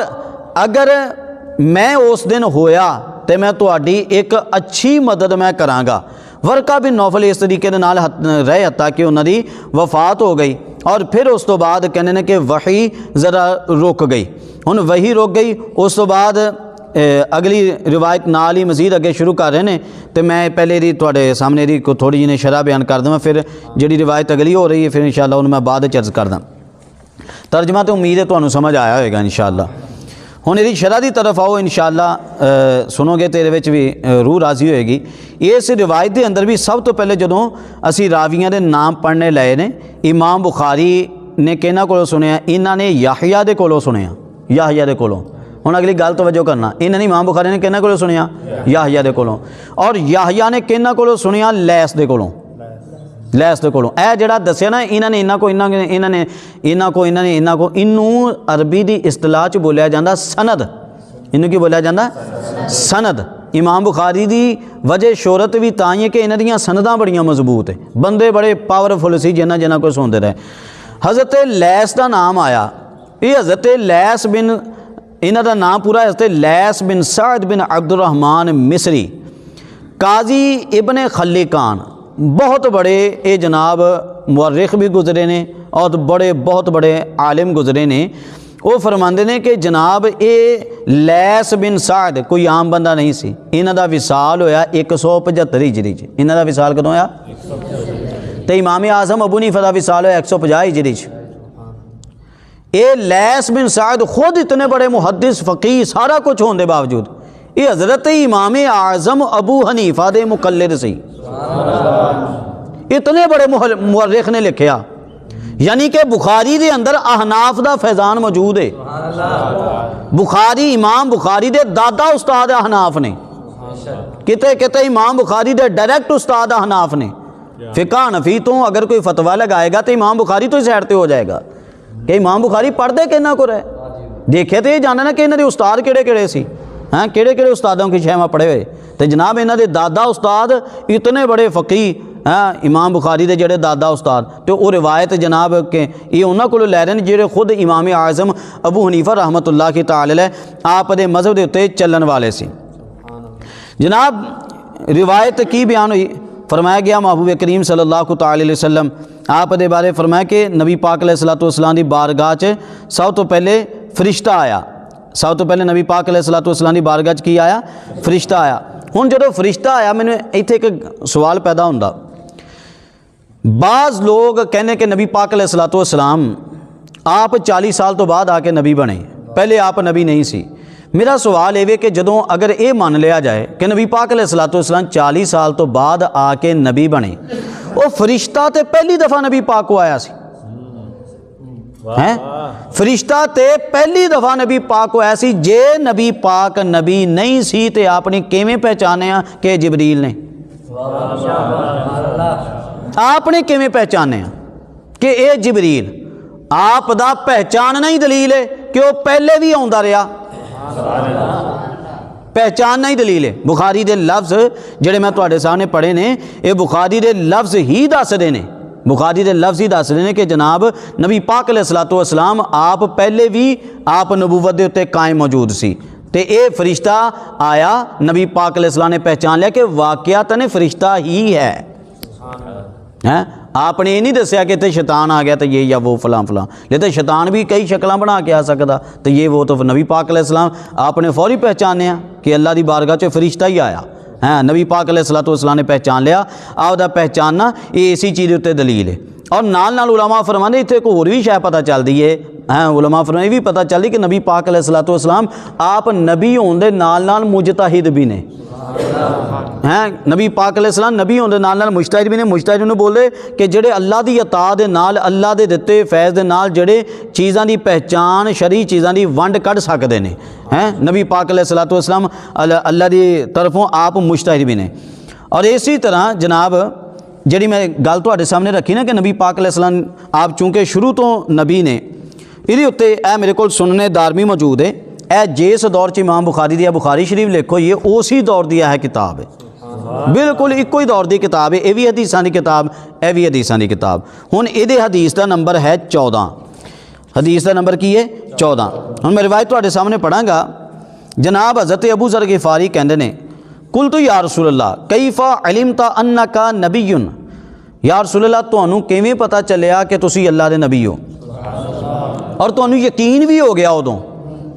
अगर मैं उस दिन होया तो मैं तुहाडी एक अच्छी मदद मैं करांगा। वरका बिन नौफल इस तरीके दे नाल रहे हत्ता कि उन्हां दी वफात हो गई, और फिर उस तो बाद कहने ने कि वही ज़रा रुक गई। हुण वही रुक गई, उस तो बाद अगली रिवायत नाल ही मजीद अगे शुरू कर रहे हैं। तो मैं पहले दी तुहाडे सामने दी को थोड़ी जी शरह बयान कर देवां, फिर जिहड़ी रिवायत अगली हो रही है फिर इंशाअल्लाह उन्हें मैं बाद अर्ज करदा। तर्जमा तो उम्मीद है तुहानू समझ आया होगा इंशाअल्लाह। हुण इहदी शरह की तरफ आओ इंशाअल्लाह, सुनोगे तो ये भी रूह राजी होएगी। इस रिवायत के अंदर भी सब तो पहले जदों असी रावियां दे नाम पढ़ने लए ने, इमाम बुखारी ने किहनां कोलों सुनिया? इन्हां ने याहिया दे कोलों सुनिया, याहिया दे कोलों। हुण अगली गल तवज्जो करना, इन्हां ने इमाम बुखारी ने किहनां कोलों सुनिया? याहिया दे कोलों। और याहिया ने किहनां कोलों सुनिया? लैस दे कोलों, लैस दे कोलों। यह जिहड़ा दस्सिया ना इन्हां ने इन्हां को इनू अरबी की इस्तलाह च बोलिया जाता सनद। इनू की बोलिया जाता? सनद। इमाम बुखारी की वजह शोहरत भी तां ही है कि इन्हां दीयां सनदां बड़ियां मजबूत है, बंदे बड़े पावरफुल सी जिन्हां को सुनते रहे। हज़रत लैस का नाम आया, ये हज़रत लैस बिन, इन्हां दा नाम पूरा हज़रत लैस बिन सअद बिन अब्दुर्रहमान मिस्री, काजी इब्ने खल्लिकान, बहुत बड़े ये जनाब मुअर्रिख भी गुजरे ने और बहुत बड़े आलिम गुजरे ने। वो फरमाते हैं कि जनाब ये लैस बिन सअद कोई आम बंदा नहीं सी। इन्हां दा विसाल होया 175 हिजरी च। इन्हां दा विसाल कदों होया? तो इमाम आज़म अबू हनीफा दा विसाल होया 150 हिजरी च। ये लैस बिन सअद खुद इतने बड़े मुहद्दिस फ़कीह सारा कुछ होने के बावजूद ये हज़रत इमाम आज़म अबू हनीफा दे मुकल्लिद सी। इतने बड़े मुअर्रिख ने लिखिया, यानी कि बुखारी दे अंदर अहनाफ दा फैज़ान मौजूद है। बुखारी, इमाम बुखारी दे दादा उस्ताद अहनाफ ने, किते किते इमाम बुखारी दे डायरैक्ट उस्ताद अहनाफ ने। फ़िक़ह हनफ़ी तो अगर कोई फतवा लगाएगा तो इमाम बुखारी तो ही साइड पे हो जाएगा कि इमाम बुखारी पढ़ते किन्ना को रहे। देखिए तो ये जानना कि इन्हों के उस्ताद किहड़े किहड़े सी, हैं किहड़े किहड़े उस्तादों की शहमा पढ़े हुए। तो जनाब इन्हों के दादा उस्ताद इतने बड़े फ़कीह, हाँ इमाम बुखारी के जोड़े दादा उस्ताद, तो वो रिवायत जनाब के ये उन्होंने को लै रहे हैं जोड़े खुद इमाम आज़म अबू हनीफा रहमतुल्लाह तआला आप दे मज़हब के उत्ते चलन वाले सी। जनाब रिवायत की बयान हुई, फरमाया गया महबूब करीम सल्लल्लाहु अलैहि वसल्लम आप दे बारे फरमाया कि नबी पाक अलैहिस्सलातु वस्सलाम की बारगाह च सब तो पहले फरिश्ता आया। सब तो पहले नबी पाक अलैहिस्सलातु वस्सलाम की बारगाह च की आया? फरिश्ता आया। हुण जो फरिश्ता आया मैंने इत्थे एक सवाल पैदा होंदा, बाज़ लोग कहने कि नबी पाक अलैहिस्सलातु वस्सलाम आप 40 साल तो बाद आके नबी बने, पहले आप नबी नहीं सी। मेरा सवाल ये कि जदों अगर ये मान लिया जाए कि नबी पाक अलैहिस्सलातु वस्सलाम 40 साल तो बाद आके नबी बने, वो फरिश्ता तो पहली दफ़ा नबी पाक को आया सी, हैं फरिश्ता ते पहली दफ़ा नबी पाक को आया सी। जे नबी पाक नबी नहीं सी ते आपने किवें पहचानिया कि जिबरील ने? आपने किवें पहचानिया कि ये जिबरील? आप दा पहचानना ही दलील है कि वो पहले भी आउंदा रहा, पहचानना ही दलील है। बुखारी दे लफ्ज़ जिहड़े मैं तुहाडे सामने पढ़े ने, ये बुखारी दे लफ्ज़ ही दसदे ने, बुखारी दे लफ्ज़ ही दसदे ने कि जनाब नबी पाक अलैहिस्सलातु वस्सलाम आप पहले भी आप नबूवत दे उत्ते कायम मौजूद सी। ते ये फरिश्ता आया, नबी पाक अलैहिस्सलाम ने पहचान लिया कि वाक़यातन फरिश्ता ही है, हैं आपने ये नहीं दसिया कि इतने शैतान आ गया तो ये या वो फलां फलां, लेकिन शैतान भी कई शक्लां बना के आ सकता, तो ये वो तो नबी पाक अलैहिस्सलाम आपने फौरी पहचानिया कि अल्लाह की बारगाह च फरिश्ता ही आया, हैं नबी पाक अलैहिस्सलातु वस्सलाम ने पहचान लिया। आपदा पहचानना ये इसी चीज़ उत्ते दलील है। और नाल उलमा फरमाते इत्थे एक होर भी शै पता चलती है, हैं उलमा फरमाते भी पता चलती कि नबी पाक अलैहिस्सलातु वस्सलाम आप नबी होने दे नाल मुजतहिद भी ने, हैं नबी पाक अलैहिस्सलाम नबी होने नाल मुजतहिद भी ने। मुजतहिद नूं बोलदे कि जेड़े अल्लाह दी अता दे नाल अल्लाह दे दिते फैज़ दे नाल जेड़े चीज़ां दी पहचान शरई चीज़ां दी वंड कढ़ सकदे ने, हैं नबी पाक अलैहिस्सलातु वस्सलाम अल्लाह दी तरफों आप मुजतहिद भी ने। और इसी तरह जनाब जिहड़ी मैं गल तुहाडे सामने रखी ना कि नबी पाक अलैहिस्सलाम आप चूँकि शुरू तो नबी ने, इहदे उत्ते ए मेरे कोल सुनने दारमी मौजूद है, ए जिस दौर च इमाम बुखारी दी बुखारी शरीफ लिखो ये उसी दौर दी है किताब है, बिल्कुल इको ही दौर की किताब है। यह भी हदीसां की किताब, यह भी हदीसां की किताब। हुण इहदे हदीस का नंबर है 14, हदीस का नंबर की है 14। हुण मैं रिवायत तुहाडे सामने पढ़ांगा। जनाब हज़रत अबू ज़र गिफ़ारी कहंदे ने कुल तो या रसूल अल्लाह कैफ़ा इल्मता अन्नका नबीयुन, या रसूल अल्लाह तुहानूं किवें पता चलिया कि तुसीं अल्लाह दे नबी हो, और तुहानूं यकीन भी हो गया उदों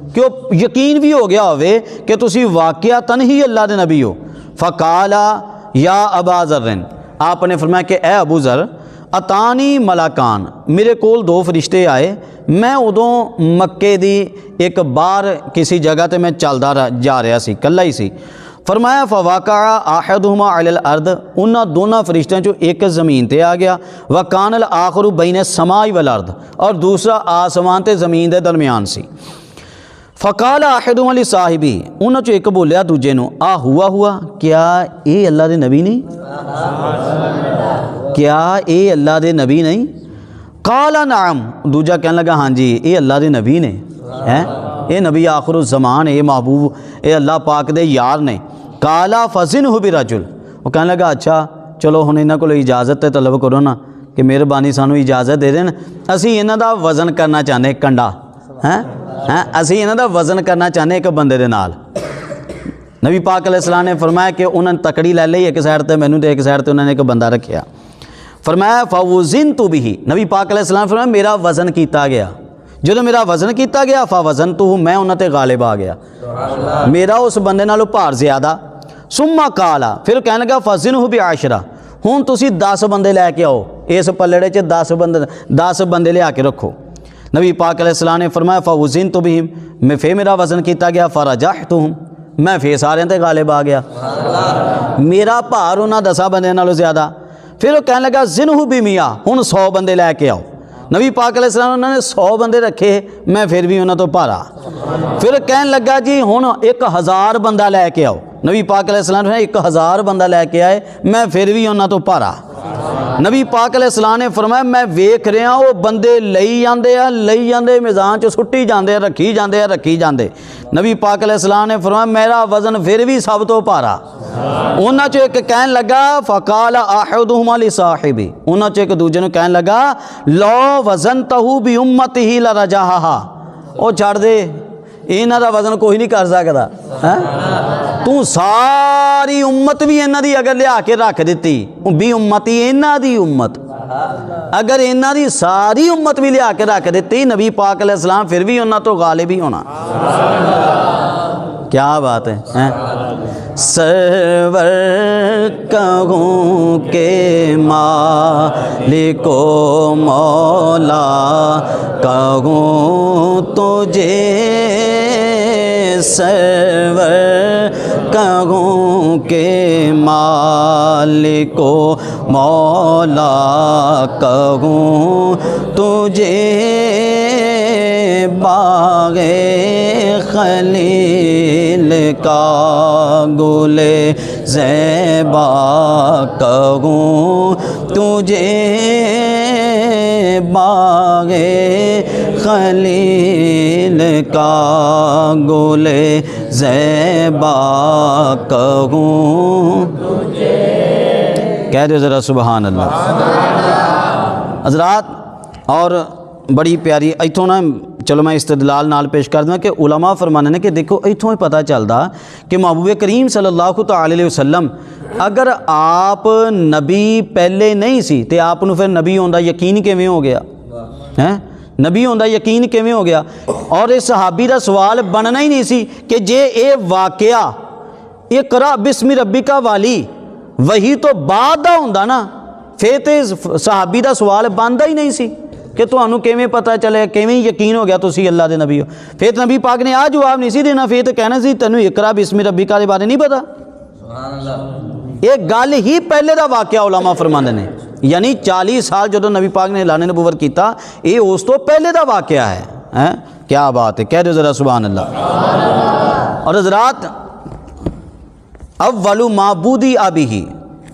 कि वो यकीन भी हो गया होवे कि तुसीं वाक़यातन ही अल्लाह दे नबी हो। फ़काला या अबा ज़र्रिन, आपने फरमाया कि ए अबू ज़र अतानी मलाकान, मेरे कोल 2 फरिश्ते आए, मैं उदों मक्के दी एक बाहर किसी जगह ते मैं चलदा जा रहा सी, कल्ला ही सी। फरमाया फ़वाक़ा आहदुहुमा अलल अर्द, उन्होंने दोनों फरिश्तों चो एक ज़मीन ते आ गया, वकानल आखिरु बैन समाई वल अर्द, और दूसरा आसमान ते ज़मीन के दरमियान सी। फ़काल आहदुहुमा लि साहिबी, उन्होंने चो एक बोलिया दूजे नूं आ हुआ क्या ये अल्लाह दे नबी नहीं, क्या ये अल्लाह दे नबी नहीं? काला नाम, दूजा कहने लगा हाँ जी ये अल्लाह दे नबी ने, हैं ये नबी आखिर ज़मान है, ये महबूब ये अल्लाह पाक दे यार ने। काला फजिन हो भी रजुल, वो कहने लगा अच्छा चलो हुण इन्हां कोल इजाज़त ते तलब करो ना कि मेहरबानी सानू इजाज़त दे देन, असी इन्हां दा वज़न करना चाहते कंडा, हैं असी इन्हां दा वज़न करना चाहते एक बंदे दे नाल। नबी पाक अलैहिस्सलाम ने फरमाया कि उन्होंने तकड़ी लै ली एक साइड ते मैनू ते एक साइड ते उन्होंने एक बंदा रखिया। फरमाया फ़वज़िन तु बिही, नबी पाक अलैहिस्सलाम ने फरमाया मेरा वज़न किया गया, जो मेरा वज़न किया गया फ़वज़न तु मैं उन्होंने ते गालिब आ गया, मेरा उस बंदे नालों भार ज़्यादा। सुम्मा काला, फिर कहने लगा फ़ज़िन हो भी आशरा, हुण तुसीं 10 बंदे लैके आओ, इस पलड़े च 10 बंदे लिया के रखो। नबी पाक अलैहिस्सलाम ने फरमाया फ़वज़िन तु बिहिम, मैं फिर मेरा वज़न किया गया, फ़रजहतुहुम मैं फिर सारे ते गालिब आ गया, मेरा भार उन्होंने 10 बंदे नालों ज़्यादा। फिर वो कहने लगा ज़िनहु भी मियाँ, हुण 100 बंदे लैके आओ। नबी पाक अलैहिस्सलाम उन्होंने 100 बंदे रखे, मैं फिर भी उन्होंने तो भारा। फिर कहने लगा जी हुण 1000 बंदा लैके आओ, नबी पाक अलैहिस्सलाम ने 1000 बंदा लैके आए, मैं फिर भी उन्होंने तो भारा। नबी पाक अलैहिस्सलाम ने फरमाया मैं वेख रहा वो बंदे लई जाते मिज़ान च सुट्टी जाते रखी जाते। नबी पाक अलैहिस्सलाम ने फरमाया मेरा वज़न फिर भी सब तो भारा। उन्हां चों एक कहन लगा फ़क़ाल अहदुहुमा लिसाहिबी, उन्हां चों एक दूजे नूं कहन लगा लो वज़न तहू भी उम्मतिही लरजाहा, ओ छड़ दे इन्हां दा वज़न कोई नहीं कर सकदा है। तू सारी उम्मत भी इन्हां दी अगर लिया के रख दिती, भी उम्मती इन्हां दी उम्मत, अगर इन्हां दी सारी उम्मत भी लिया के रख दिती, नबी पाक अलैहिस्सलाम फिर भी उन्हां तो गालिब ही होना। क्या बात है? सरवर कहूँ के मालिको मौला कहूँ तुझे, सरवर कहूँ के मालिको मौला कहूँ तुझे, बागे खलील का गुले ज़ैबा कहूँ तुझे, बागे खलील का गुले ज़ैबा कहूँ तुझे। कह दो ज़रा सुबहान अल्लाह। हज़रात और बड़ी प्यारी इतों ना चलो मैं इस्तदलाल नाल पेश कर दूँ कि उलमा फरमाने ने कि देखो इतों ही पता चलता कि महबूब करीम सल्लल्लाहु अलैहि वसल्लम अगर आप नबी पहले नहीं सी तो आप फिर नबी होंदा यकीन किवें हो गया है? नबी होंदा यकीन किवें हो गया? और इस सहाबी का सवाल बनना ही नहीं सी कि जे ये वाकया इक़रा बिस्मि रब्बिका वाली वही तो बाद दा होंदा ना, फिर तो सहाबी का सवाल बनता ही नहीं सी कि तुहानू किवें पता चले, किवें यकीन हो गया तुसी अल्लाह दे नबी हो। फिर तो नबी पाक ने आ जवाब नहीं सी देना, फिर तो कहना सी तैनू इक़रा बिस्मि रब्बिका के बारे नहीं पता। ये गल ही पहले का वाकया उलमा फरमाते ने, यानी 40 साल जो नबी पाक ने ऐलान नबूवत किया ये उस तो पहले का वाकया है। क्या बात है? कह दो ज़रा सुभान अल्लाह। और हज़रात अव्वलु माबूदी अबिही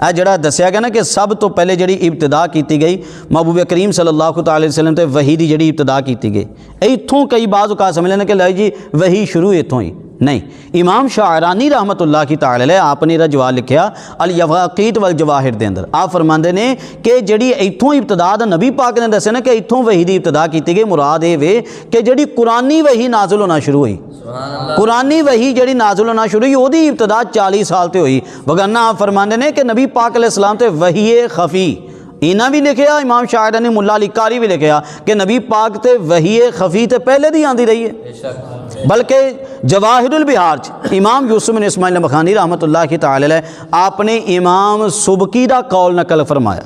जड़ा दसिया गया ना कि सब तो पहले जी इब्तदा की गई महबूब करीम सल्लल्लाहु अलैहि वसल्लम ते वही की जी इब्तदा की गई। इत्थों कई बाज़ औकात समझ लेना कि लाई जी वही शुरू इत्थों ही नहीं। इमाम शाअरानी रहमतुल्लाह की ताला आपने इहदा जवाब लिखिया अल यवाक़ीत वल जवाहिर दे अंदर। आप फरमाते ने कि जी इत्थों इब्तदा दा नबी पाक ने दस्सिया ना कि इत्थों वही की इब्तदा की गई। मुराद ये वे कि जी कुरानी वही नाजुल होना शुरू हुई, कुरानी वही जी नाजुल होना शुरू हुई वही इब्तदा 40 साल ते हुई। वगरना आप फरमाते ने कि नबी पाक अलैहिस्सलाम ते वही खफ़ी इन्हें भी लिखिया, इमाम शायरानी मुल्ला अली कारी भी लिखिया कि नबी पाक ते वही खफ़ी ते पहले दी आंदी रही है। बल्कि जवाहिरुल बिहार इमाम यूसुफ बिन इस्माइल नबखानी रहमतुल्लाह की ताला आपने इमाम सुबकी का कौल नकल फरमाया।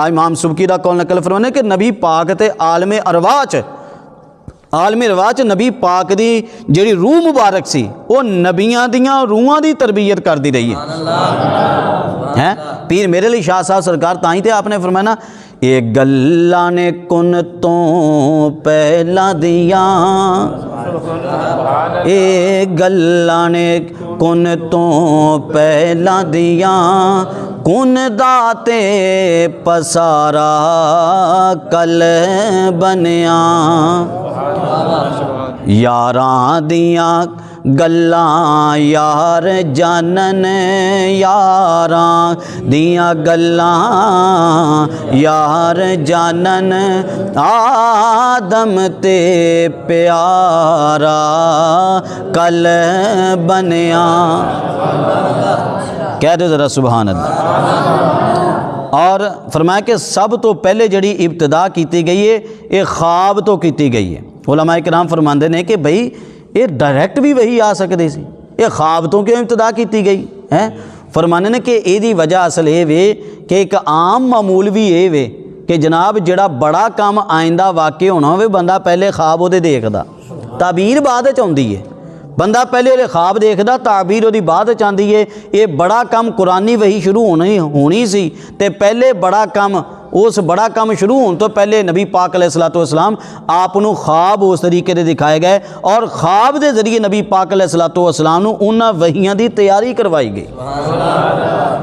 इमाम सुबकी का कौल नकल फरमाने कि नबी पाक ते आलमे अरवाह च नबी पाक की जी रूह मुबारक सी वो नबियां दियां रूहां की तरबियत करती रही है। पीर मेरे लिए शाह साहब सरकार ताई ते आपने फरमाया ना ये गल्ला ने कुन तो पहला दिया, ये गल्ला ने कुन तो पहला दिया, कुन दाते पसारा कल बनिया, यारां दियां गल्लां यार जानन, यारां दियां गल्लां यार जानन, आदम ते प्यारा कल बनिया। कह दो ज़रा सुभान अल्लाह। और फरमाया कि सब तो पहले जड़ी इब्तदा की गई है ये ख्वाब तो की गई है। उलमा इकराम फरमाते हैं कि भाई ये डायरैक्ट भी वही आ सकते सी, ये ख्वाब तो क्यों इब्तदा की गई है? फरमाने ने कि यदी वजह असल ये वे कि एक आम मामूल भी ये वे कि जनाब जड़ा बड़ा काम आइंदा वाकई होना हो बंदा पहले ख्वाब वो देखदा, ताबीर बाद आती है। बंदा पहले वो ख्वाब देखदा, ताबीर वो बाद आती है। ये बड़ा काम कुरानी वही शुरू होनी सी ते पहले बड़ा काम उस बड़ा काम शुरू होने तो पहले नबी पाक अलैहिस्सलातु वस्सलाम आप नूं ख्वाब उस तरीके दे दिखाए गए और ख्वाब के जरिए नबी पाक अलैहिस्सलातु वस्सलाम नूं उन्हां वहियां दी तैयारी करवाई गई।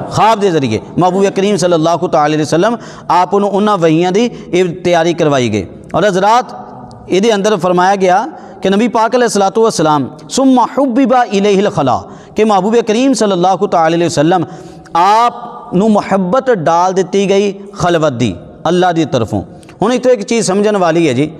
ख्वाब के जरिए महबूब करीम सल्लल्लाहु तआला अलैहि वसल्लम आप नूं उन्हां वहियां दी तैयारी करवाई गई। और हज़रात इहदे अंदर फरमाया गया कि नबी पाक अलैहिस्सलातु वस्सलाम सुम्मा हुब्बिबा इलैहिल खला कि महबूब करीम सल्लल्लाहु तआला अलैहि वसल्लम आप नूं मुहब्बत डाल दी गई खलवत दी अल्लाह की तरफों। हुण इत्थे एक चीज़ समझने वाली है जी,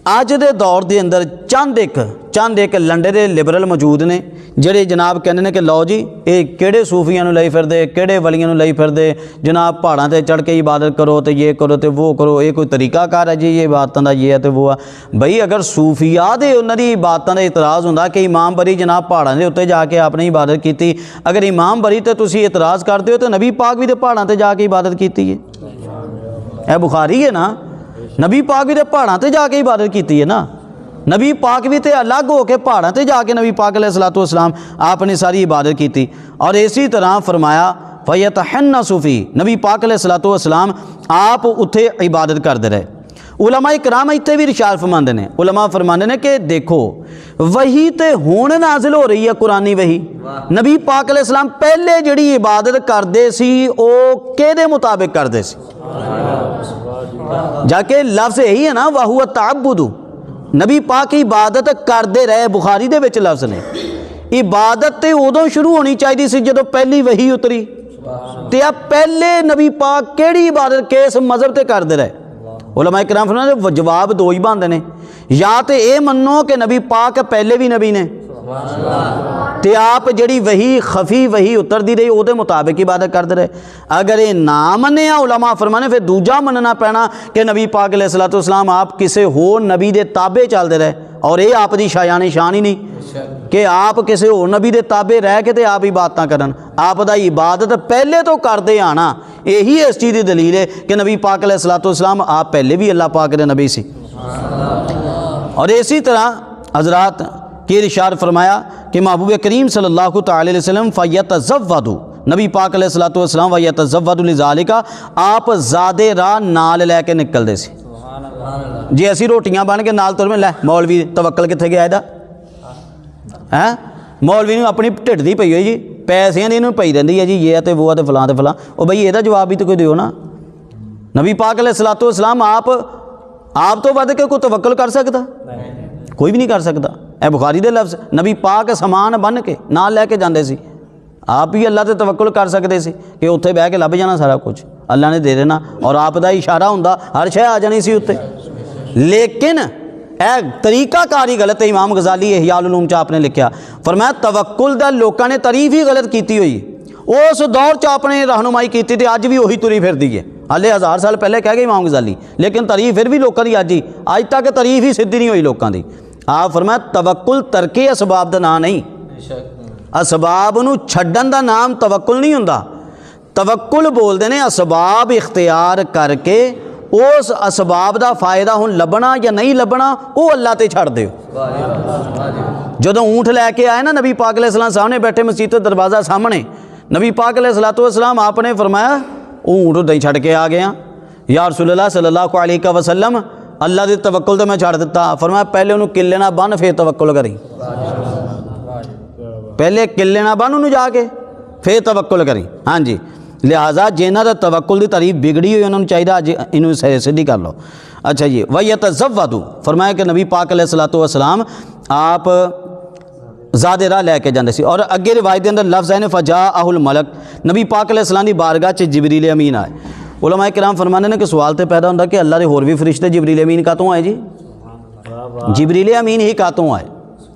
अज दे दौर के अंदर चंद एक लंडे दे लिबरल मौजूद ने जिहड़े जनाब कहंदे ने कि लो जी ये किहड़े सूफियां नूं लई फिरदे, किहड़े वलियां नूं लई फिरदे, जनाब पहाड़ां ते चढ़ के इबादत करो तो ये करो तो वो करो, ये कोई तरीकाकार है जी ये इबादतां दा ये है तो वो है। बई अगर सूफिया दे उन्हां दी इबादतां दा इतराज़ हुंदा कि इमाम बरी जनाब पहाड़ां दे उत्ते जाके आपने इबादत की, अगर इमाम बरी ते तुसीं इतराज़ करदे हो तो नबी पाक भी तो पहाड़ां ते जाके इबादत की है। यह बुखारी है ना, नबी पाक भी तो पहाड़ां ते जाके इबादत की है ना। नबी पाक भी तो अलग होकर पहाड़ों ते जाके नबी पाक अलैहिस्सलातु वस्सलाम आपने सारी इबादत की। और इसी तरह फरमाया फ़यतहन्ना सूफ़ी नबी पाक अलैहिस्सलातु वस्सलाम आप उत्थे इबादत करते रहे। उलमा इकराम इत्थे भी इरशाद फरमांदे ने, उलमा फरमांदे ने कि देखो वही तो हुण नाज़िल हो रही है कुरानी वही। नबी पाक अलैहिस्सलाम पहले जिहड़ी इबादत करते सी वो किहदे मुताबिक करते सी, जाके लफ्ज़ यही है ना वहुवा तअब्बुदु, नबी पाक इबादत करते रहे। बुखारी दे विच लफ्ज़ ने इबादत तो उदों शुरू होनी चाहिए सी जदों पहली वही उतरी, ते आ पहले नबी पाक केड़ी इबादत किस मज़हब ते करते रहे। उलमा इकराम फरमाते जवाब दो ही बनते हैं, या तो ये मनो कि नबी पाक पहले भी नबी ने ते आप जड़ी वही खफी वही उतरती रही वो मुताबिक इबादत करते रहे। अगर ये ना मनिया उलमा फरमाने फिर दूजा मनना पैना कि नबी पाक अलैहिस्सलातु वस्सलाम आप किसी होर नबी के ताबे चलते रहे, और ये आपकी शायानी शान ही नहीं कि आप किसी होर नबी के ताबे रह के ते आप इबादत करन। आप दा इबादत पहले तो करते आना, यही इस चीज़ की दलील है कि नबी पाक अलैहिस्सलातु वस्सलाम आप पहले भी अल्लाह पाक के नबी सी। और इसी तरह हज़रात के इरशाद फरमाया कि महबूब करीम सल्लल्लाहु तआला अलैहि वसल्लम फ़यतज़व्वदु नबी पाक अलैहिस्सलातु वस्सलाम वयतज़व्वदु लिज़ालिका आप ज़ादे राह नाल लैके निकलते सी। जे असी रोटियां बन के नाल तुर में लै मौलवी तवक्कल कित्थे गया इहदा है, मौलवी नूं अपनी ढिड दी पई होई जी पैसिਆਂ ਦੀ ਇਹਨੂੰ पई रहिंदी है जी ये तो वो है तो फलां ते फलां। ओ बई ਇਹਦਾ जवाब भी तो कोई दिओ ना। नबी पाक अलैहिस्सलातु वस्सलाम आप तो वध के कोई तवक्कल कर सकता, कोई भी नहीं कर सकता। यह बुखारी दे लफ्ज़ नबी पाक समान बन के नाल लैके जाते सी, आप ही अल्लाह ते तवक्कुल कर सकते सी कि उत्थे बह के लभ जाना सारा कुछ अल्लाह ने दे देना, और आप दा इशारा हुंदा हर शै आ जानी सी उत्ते। लेकिन यह तरीकाकारी गलत है। इमाम गजाली इहयाउल उलूम च आपने लिखा फरमाया तवक्कुल दा लोकां ने तारीफ ही गलत की हुई, उस दौर च आपने रहनुमाई की तो अज भी उही तुरी फिरदी है। हाले 1000 साल पहले कह गए इमाम गजाली, लेकिन तारीफ फिर भी लोगों की अज तक तारीफ ही सिद्धी नहीं हुई लोगों की। आप फरमाया तवक्कुल तरके असबाब का नाम नहीं, असबाब नूं छड्डन दा नाम तवक्कुल नहीं हुंदा। तवक्कुल बोलते हैं असबाब इख्तियार करके उस असबाब का फायदा हुण लभना या नहीं लभना वो अल्लाह ते छड्ड दिओ। जदों ऊँट लैके आए ना नबी पाक अलैहिस्सलाम सामने बैठे मस्जिद दरवाज़ा सामने, नबी पाक अलैहिस्सलातु वस्सलाम आपने फरमाया ऊँट उदा ही छड्ड के आ गया, या रसूलल्लाह सल्लल्लाहु अलैहि वसल्लम अल्लाह के तवक्कुल तो मैं छड्ड दिता। फरमाया पहले उन्होंने किले ना बन फिर तवक्कुल करी, पहले किले ना बन उन्होंने जाके फिर तवक्कुल करी। हाँ जी, लिहाजा जिन्हां दा तवक्कुल की तारीफ बिगड़ी हुई उन्होंने चाहिए अज इनू सीधी कर लो। अच्छा जी, वयतज़व्वदु फरमाया कि नबी पाक अलैहिस्सलातु वस्सलाम आप ज़ादे राह लैके जाते सी। और अगे रिवायत के अंदर लफ्ज़ है फ़जाअहुल मलक नबी पाक अलैहिस्सलाम की बारगाह च जिबरील अमीन आए। उलमा इकराम फरमाते हैं कि सवाल तो पैदा होता कि अल्लाह के होर भी फरिश्ते जिबरील अमीन कातों आए जी, जिबरील अमीन ही कातों आए,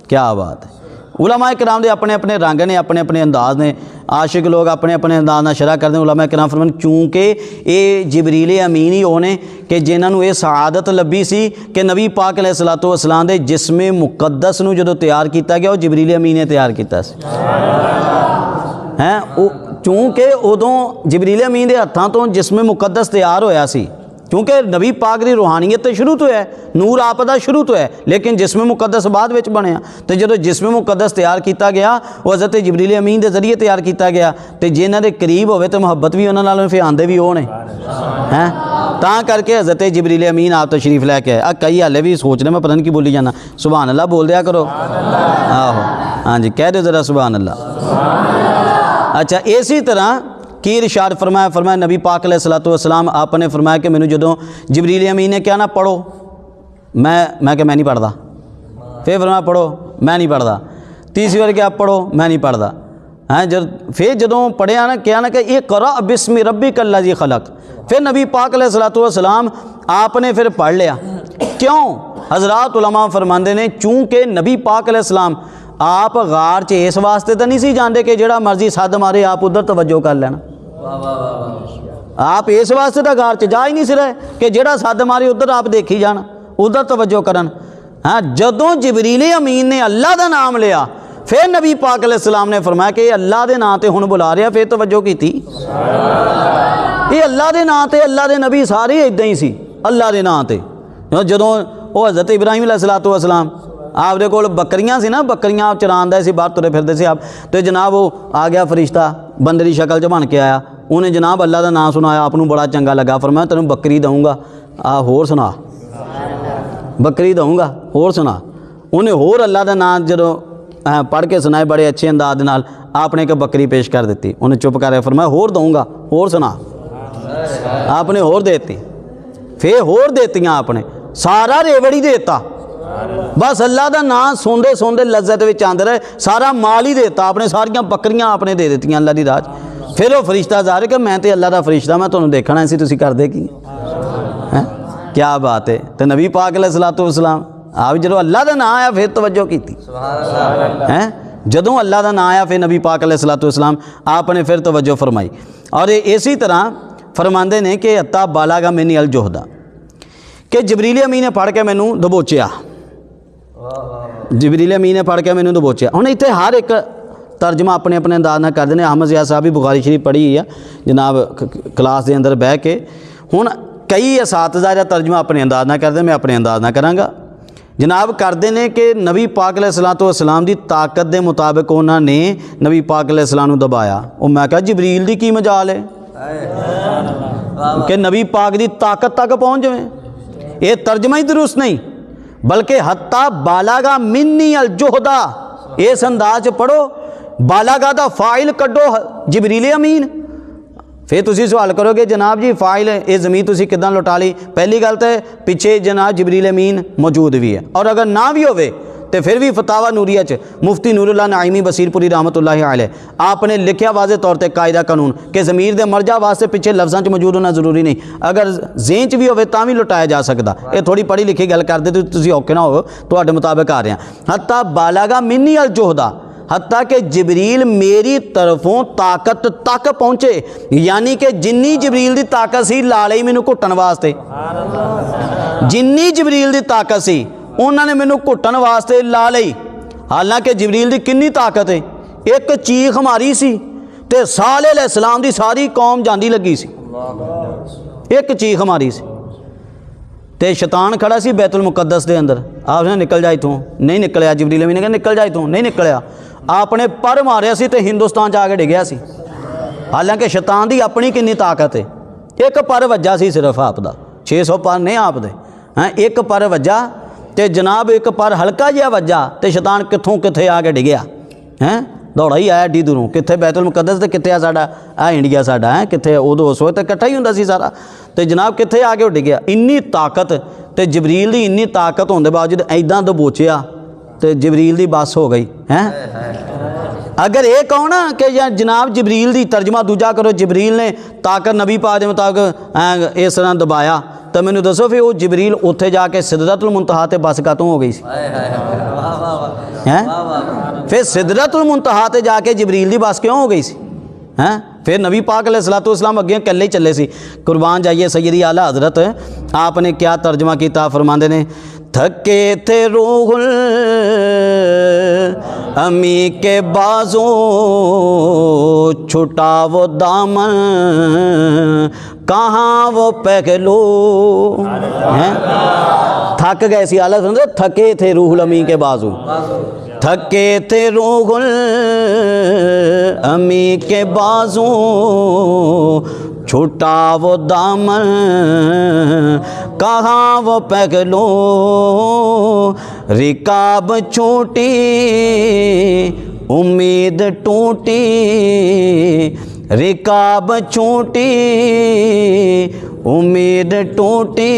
क्या बात है। उलमा इकराम के अपने अपने रंग ने, अपने अपने अंदाज ने, आशिक लोग अपने अपने अंदाज में शरह करते हैं। उलमा इकराम फरमाते क्योंकि ये जिबरील अमीन ही होने कि जिन्होंने ये सआदत लभी सी कि नबी पाक अलैहिस्सलातु वस्सलाम के जिस्मे मुकद्दस नूं जदों तैयार किया गया वो जिबरील अमीन ने तैयार किया है। क्योंकि उदों जिबरील अमीन के हत्थों तो जिस्मे मुकद्दस तैयार होया सी, क्योंकि नबी पाक की रूहानीयत तो शुरू तो है, नूर आप दा शुरू तो है, लेकिन जिस्म मुकद्दस बाद विच बनया। तो जो जिस्म मुकद्दस तैयार किया गया वो हज़रत जिबरील अमीन के जरिए तैयार किया गया। तो जे इन्हां दे करीब होवे तो मुहब्बत भी उन्हां नाल, फिर आंदे भी वो ने हैं। तां करके हज़रत जिबरील अमीन आप तशरीफ लैके आए। कई हाले भी सोच रहे मैं पता नहीं की बोली जाना, सुभान अल्लाह बोल दिया करो। आहो हाँ जी, कह दो ज़रा सुभान अल्लाह। अच्छा, इसी तरह की इरशाद फरमाया, फरमाया नबी पाक अलैहिस्सलातु वस्सलाम आपने फरमाया कि मैनू जदों जिबरील अमीन ने क्या ना पढ़ो, मैं क्या मैं नहीं पढ़ता, फिर फरमाया पढ़ो, मैं नहीं पढ़ता, तीसरी बार क्या पढ़ो, मैं नहीं पढ़ता हैं। फिर जदों पढ़िया ना क्या ना कि ये करा बिस्मि रब्बिकल्लज़ी खलक, फिर नबी पाक अलैहिस्सलातु वस्सलाम आपने फिर पढ़ लिया। क्यों? हज़रात उलमा फरमाते ने चूँकि नबी पाक अलैहिस्सलाम आप गार च इस वास्ते तो नहीं सी जानते कि जिहड़ा मर्जी सद मारे आप उधर तवज्जो कर लेना। आप इस वास्ते तो गार च जा ही नहीं रहे कि जिहड़ा सद मारे उधर आप देखी जाना, उधर तवज्जो करन। हाँ, जदों जिबरील अमीन ने अल्लाह का नाम लिया, फिर नबी पाक अलैहिस्सलाम ने फरमाया कि अल्लाह के नाम ते हुण बुला रहा, फिर तवज्जो की। ये अल्लाह के नाम ते अल्लाह के नबी सारे इदां ही सी, अल्लाह के नाम ते। जदों वो हज़रत इब्राहिम अलैहिस्सलातु वस्सलाम आपदे कोल बकरियां सी ना, बकरियां आप चरांदा सी, बाहर तुरे फिरदे सी आप, तो जनाब वो आ गया फरिश्ता बंदे की शक्ल च बन के आया, उन्हें जनाब अल्लाह का नाम सुनाया, आपनू बड़ा चंगा लगा, फरमाया तेनों बकरी दूँगा, होर सुना, बकरी दूँगा, होर सुना। उन्हें होर अल्लाह का नाम जो पढ़ के सुनाए बड़े अच्छे अंदाज नाल, आपने एक बकरी पेश कर दी, उन्हें चुप कर फरमाया होर दूँगा, होर सुना, आपने होर देती, फिर होर देतियाँ आपने, सारा रेवड़ी देता, बस अल्लाह का नाम सुनते सुनते लज्जत में आंदे रहे, सारा माल ही देता आपने, सारिया बकरियां आपने दे दी अल्लाह की राह। फिर वो फरिश्ता जा रहे कि मैं तो अल्लाह का फरिश्ता, मैं तुम्हें देखना इसी तुसीं करदे की हैं। क्या बात है। तो नबी पाक अलैहिस्सलातु वस्सलाम आप जो अल्लाह का नाम आया फिर तवज्जो की हैं, जदों अल्लाह का नाम आया फिर नबी पाक अलैहिस्सलातु वस्सलाम आपने फिर तवज्जो फरमाई। और इसी तरह फरमाते हैं कि हत्ता बालागा मिन्नी अल जुहदा, कि जिबरील अमीन ने पढ़ के मैनू दबोचिया, जिबरील अमीन ने पढ़ के मैनू दबोचिया। हुण इत्थे हर एक तर्जमा अपने अपने अंदाज नाल करते हैं। अहमद ज़िया साहब भी बुखारी शरीफ पढ़ी है जनाब क्लास के अंदर बह के। हुण कई असातिज़ा दा तर्जमा अपने अंदाज नाल करते, मैं अपने अंदाज नाल करांगा। जनाब करते हैं कि नबी पाक अलैहिस्सलातु वस्सलाम की ताकत के मुताबिक उन्होंने नबी पाक अलैहिस्सलाम नूं दबाया। वो मैं कहा जिबरील की मजाल है कि नबी पाक की ताकत तक पहुँच जाए, ये तर्जमा ही दुरुस्त नहीं, बल्कि हत्ता बालागा मिन्नी अल जुहदा, इस अंदाज पढ़ो, बालागा दा फाइल कड्डो जिबरील अमीन। फिर तुसी सवाल करोगे जनाब जी फाइल ये ज़मीन तुसी किदां लुटा ली। पहली गल तो पिछे जनाब जिबरील अमीन मौजूद भी है, और अगर ना भी होवे तो फिर भी फतावा नूरिया च मुफ्ती नूरुल्लाह नाइमी बसीरपुरी रहमतुल्लाहि अलैह आपने लिखा वाज़े तौर पर कायदा कानून कि ज़मीर के मरजा वास्ते पिछे लफ्ज़ां च मौजूद होना जरूरी नहीं, अगर ज़ेन च भी होवे तां भी लुटाया जा सकता। ये थोड़ी पढ़ी लिखी गल करते तो तुसी औखे ना हो, तुहाडे मुताबिक आ रहे हैं। हत्ता बालागा मिन्नी अल जुहदा, हत्ता कि जिबरील मेरी तरफों ताकत तक पहुँचे, यानी कि जिन्नी जिबरील की ताकत सी ला लई मैनू घुटन वास्ते, जिन्नी जिबरील की ताकत सी उन्होंने मैनू घुटन वास्ते ला लई। हालांकि जिबरील की कितनी ताकत है, एक चीख मारी सी ते साले अलैहिस्सलाम की सारी कौम जांदी लगी सी, एक चीख मारी सी ते शैतान खड़ा सी बैतुल मुकद्दस के अंदर, आपने निकल जा इथों, नहीं निकलिया। जिबरील अमीन ने कहा निकल जा इथों, नहीं निकलिया। आपने पर मारिया सी ते हिंदुस्तान च आके डिगया सी। हालांकि शैतान की अपनी कितनी ताकत है, एक पर वज्जा सी सिर्फ आपदा, 600 पर नहीं आपदे हैं, एक पर वज्जा ते जनाब एक पर हल्का जिहा वज्जा ते शैतान कित्थों कित्थे आके डिगया हैं, दौड़ा ही आया एडी दूरों, कित्थे बैतुल मुकद्दस ते कित्थे साडा आ इंडिया साडा है, कित्थे उदों उस वक्त इकट्ठा ही हुंदा सी सारा, ते जनाब कित्थे आके उड़ गया। इन्नी ताकत ते जिबरील की इन्नी ताकत होने बावजूद ऐदां दबोचिया ते जिबरील की बस हो गई हैं। अगर ये कहो ना कि जनाब जिबरील की तर्जमा दूजा करो, जिबरील ने ताकत नबी पाक के मुताबिक इस तरह दबाया, तो मैनू दसो फिर वो जिबरील उत्थे जाके सिदरतुल मुंतहा ते बस कातों हो गई सी हैं। फिर सिदरतुल मुंतहा ते जाके जिबरील की बस क्यों हो गई सी हैं। फिर नबी पाक अलैहिस्सलातु वस्सलाम अगे कल्ले ही चले सी। कुर्बान जाइए सैयदी आला हज़रत आपने क्या तर्जमा किया, फरमाते ने थके थे रूहुल अमी के बाजू, छुटा वो दामन कहाँ वो पहलू। हैं थक गए सी, आला सुन, थके थे रूहुल अमी के बाजू, थके थे रूहुल अमी के बाजू, छुटा वो दामन कहाँ वो पहलू। रिकाब छूटी उम्मीद टूटी, रिकाब छूटी उम्मीद टूटी,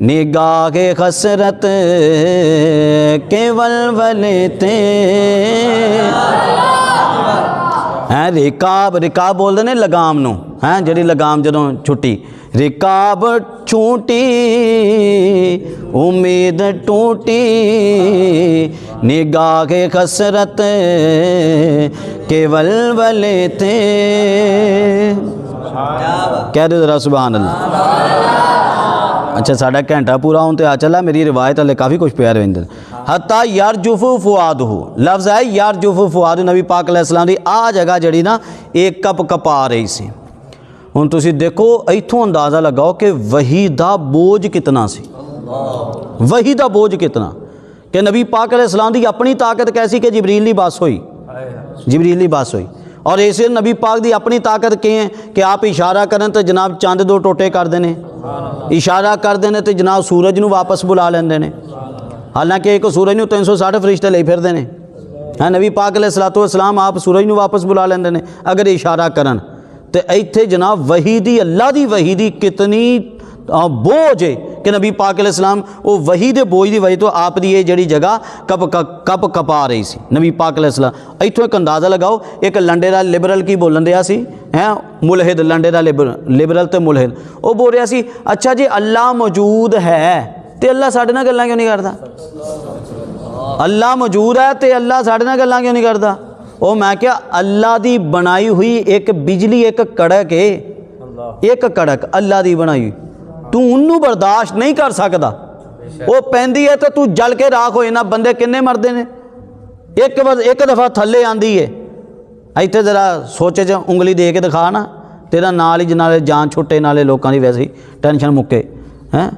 निगाहे हसरत के वलवले थे। हैं रिकाब, रिकाब बोलते ने लगाम नूं, हैं जिहड़ी लगाम जदों छुट्टी, रिकाब छूटी उम्मीद टूटी, निगाहे हसरत के वलवले थे। कह दो जरा सुभान अल्लाह। अच्छा साढ़ा घंटा पूरा होने आ चला, मेरी रिवायत हले काफ़ी कुछ प्यार रहिंदे। हत्ता यारजुफु फुआदहु, लफ्ज़ है यारजुफु फुआदहु, नबी पाक अलैहिस्सलाम दी आ जगह जड़ी ना एक कप कपा रही सी। हुण तुसीं देखो इत्थों अंदाज़ा लगाओ कि वही दा बोझ कितना सी, वही दा बोझ कितना, कि नबी पाक अलैहिस्सलाम दी अपनी ताकत कैसी कि जिबरील दी बस हुई, जिबरील दी बस हुई। और इसे नबी पाक दी अपनी ताकत के है कि आप इशारा करें तो जनाब चंद दो टोटे कर देने, इशारा कर देने तो जनाब सूरज नूं वापस बुला लेंदे ने। हालांकि एक सूरज नूं 360 फरिश्ते ले फिरदे ने, हैं नबी पाक अलैहिस्सलातु वस्सलाम आप सूरज नूं वापस बुला लेंदे ने अगर इशारा करन। तो इत्थे जनाब वही दी, अल्लाह दी वही दी कितनी बोझ है कि नबी पाक अलैहिस्सलाम वो वही दे बोझ दी वजह तो आप दी ये जड़ी जगह कप कपा रही सी नबी पाक अलैहिस्सलाम। इत्थों एक अंदाज़ा लगाओ, एक लंडे दा लिबरल की बोलन दिया सी, हैं मुलहिद, लंडे दा लिबरल तो मुलहिद, वो बोल रहा सी अच्छा जी अल्लाह मौजूद है तो अल्लाह साडे नाल गल्लां क्यों नहीं करता, अल्लाह मौजूद है तो अल्लाह साडे नाल गल्लां क्यों नहीं करता। वो मैं क्या अल्लाह दी बनाई हुई एक बिजली एक कड़क है, एक कड़क अल्लाह दी बनाई, तू उन्नू बर्दाश्त नहीं कर सकता, वो पैंदी है तो तू जल के राख हो जाना। बंदे किन्ने मरदे ने, एक दफ़ा थल्ले आंदी है, इत्थे जरा सोचे च उंगली दे के दिखा ना, तेरा नाल ही नाले जान छुट्टे, नाले लोगों की वैसे ही टेंशन मुक्के, हैं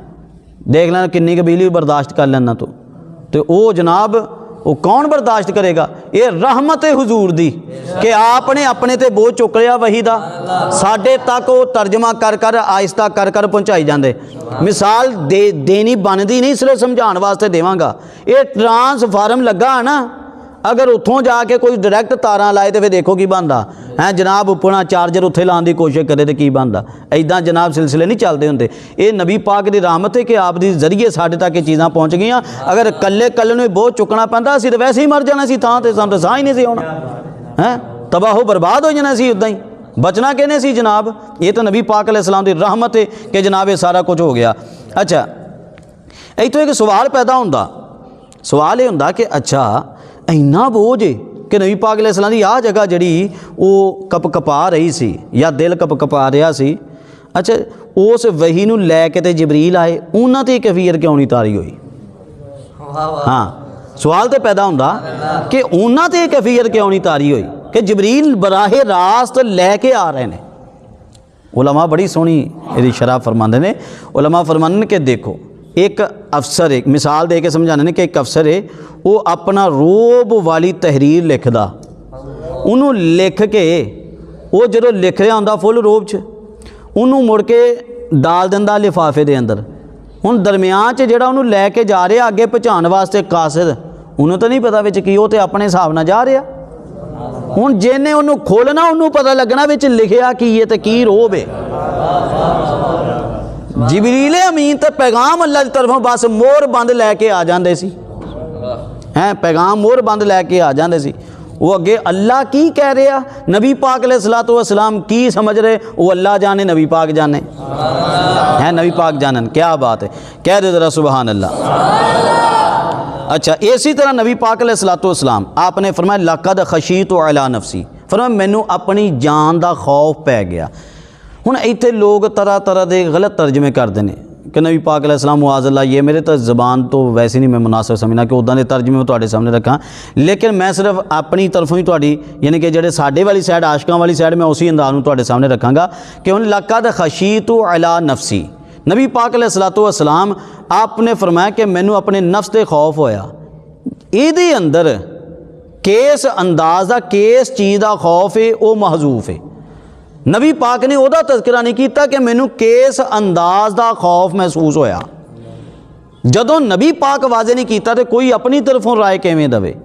देख लेना किन्नी क बिजली बर्दाश्त कर लेना तू। तो वो जनाब वो कौन बर्दाश्त करेगा। ये रहमत है हुजूर दी कि आपने अपने ते बोझ चुक लिया वही दा, साडे तक वो तर्जमा कर कर आहिस्ता कर कर पहुँचाई जाते। मिसाल देनी बनती नहीं, इसलिए समझाने वास्ते देवांगा। ये ट्रांसफार्म लगा है ना, अगर उत्थों जाके कोई डायरैक्ट तारां लाए तो फिर देखो की बनता है जनाब, अपना चार्जर उत्थे लाने की कोशिश करे तो की बनता। इदां जनाब सिलसिले नहीं चलते होंगे। ये नबी पाक की रहमत है कि आप दी जरिए साढ़े तक ये चीज़ां पहुँच गई। अगर कल्ले कल्ले बोझ चुकना पैंदा असीं तो वैसे ही मर जाना सी, थां ते सानूं साह ही नहीं सी आउणा, हैं तबाहो बर्बाद हो जाना सी, उदां ही बचना किहने सी जनाब। ये तो नबी पाक अलैहिस्सलाम की रहमत है कि जनाब ये सारा कुछ हो गया। अच्छा इत्थों एक सवाल पैदा होंदा, सवाल ये होंदा कि अच्छा इन्ना बोझ है कि नबी पाक अलैहिस्सलाम की आ जगह जड़ी वो कप कपा रही सी या दिल कप कपा रहा सी। अच्छा उस वही नूं लैके ते जिबरील आए, उन्हां ते कैफियत क्यों नहीं तारी हुई। हाँ सवाल तो पैदा होंदा कि उन्हां ते कैफियत क्यों नहीं तारी हुई कि जिबरील बराहे रास्त लैके आ रहे हैं। उलमा बड़ी सोहनी इहदी शरह फरमांदे ने, उलमा फरमांदे ने कि देखो एक अफसर है, मिसाल दे के समझाने ने कि एक अफसर है वो अपना रोब वाली तहरीर लिखदा, उन्हों लिख के वो जो लिख रहा होंदा फुल रोब च उन्हों मुड़ के डाल दिंदा लिफाफे दे अंदर। हुण दरम्यान च जिहड़ा उन्हों लैके जा रहा अगे पहुँचाने वास्ते कासिद, उन्होंने तो नहीं पता विच की, वो तो अपने हिसाब नाल जा रहा। हुण जिन्हें उन्होंने खोलना उन्होंने पता लगना विच लिखिया की है तो की रोब है। जिबरील अमीन तो पैगाम अल्लाह की तरफों बस मोहर बंद लैके आ जाते सी, हैं पैगाम मोहर बंद लैके आ जाते सी। वो अगे अल्लाह की कह रहा, नबी पाक अलैहिस्सलातु वस्सलाम की समझ रहे, वो अल्लाह जाने नबी पाक जाने, हैं नबी पाक जानन। क्या बात है, कह दे जरा सुबहान अल्लाह। अच्छा इसी तरह नबी पाक अलैहिस्सलातु वस्सलाम आपने फरमाया लक़द खशीतु अला नफ्सी, फरमाया मैनू अपनी जान का खौफ पै गया। हुण इत्थे लोग तरह तरह के गलत तर्जमे करते हैं कि नबी पाक अलैहिस्सलाम मुआज़ल्लाह, ये मेरे तो ज़बान तो वैसे नहीं मैं मुनासिब समझना कि उदां दे तर्जमे में तुहाडे सामने रखा, लेकिन मैं सिर्फ अपनी तरफों ही तुहाडी यानी कि जेहड़े साडे वाली साइड आशकां वाली साइड मैं उसी अंदाज़ में तुहाडे सामने रखांगा कि हुन लक़द खशीतु अला नफसी। नबी पाक अलैहिस्सलातु वस्सलाम आपने फरमाया कि मैनू अपने नफ्स ते खौफ होया। इहदे अंदर किस अंदाज़ दा किस चीज़ दा खौफ है वो महजूफ है। नबी पाक ने उहदा तज़किरा नहीं किया कि मैनू किस अंदाज़ दा खौफ महसूस होया। जदों नबी पाक वाज़े नहीं किया तो कोई अपनी तरफों राय किवें दवे।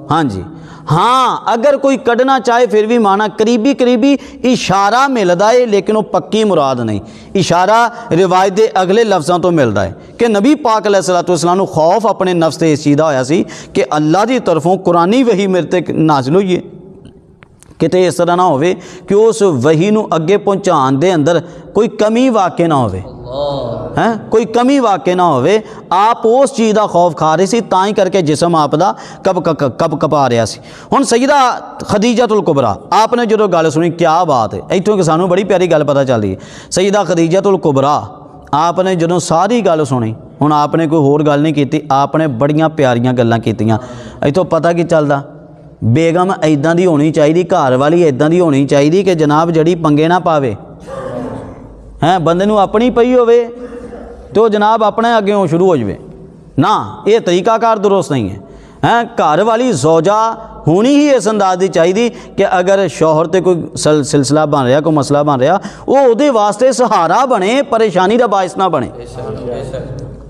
हाँ जी, हाँ अगर कोई कढ़ना चाहे फिर भी माना करीबी करीबी इशारा मिलता है, लेकिन वो पक्की मुराद नहीं। इशारा रिवायत दे अगले लफ्ज़ों तो मिलता है कि नबी पाक अलैहिस्सलातु वस्सलाम नूं खौफ अपने नफ्स ते इस चीज़ दा होया सी कि अल्लाह की तरफों कुरानी वही मेरे ते नाज़िल होई है, किते इस तरह ना होवे कि उस वही नूं अगे पहुँचाने दे अंदर कोई कमी वाक़ ना होवे, हैं कोई कमी वाक़ ना होवे। आप उस चीज़ का खौफ खा रहे सी, तां ही करके जिसम आप दा कब कपा रहा सी। हुण सैयदा खदीजतुल कुबरा आपने जो गल सुनी, क्या बात है, इत्थों कि सानू बड़ी प्यारी गल पता चल रही है। सैयदा खदीजतुल कुबरा आपने जो सारी गल सुनी, हुण आपने कोई होर गल नहीं की, आपने बड़ियां प्यारियां गल्लां कीतियां। इत्थों पता की चलदा, बेगम इदां दी होनी चाहिए, घर वाली इदां दी होनी चाहिए कि जनाब जड़ी पंगे ना पावे, हैं बंदे नूं अपनी पई होवे तो जनाब अपने अगे शुरू हो जाए ना, ये तरीकाकार दुरुस्त नहीं है। हैं घर वाली ज़ौजा होनी ही इस अंदाज की चाहिए कि अगर शौहर ते कोई सिलसिला बन रहा, कोई मसला बन रहा, वो उहदे वास्ते सहारा बने, परेशानी का बायस ना बने।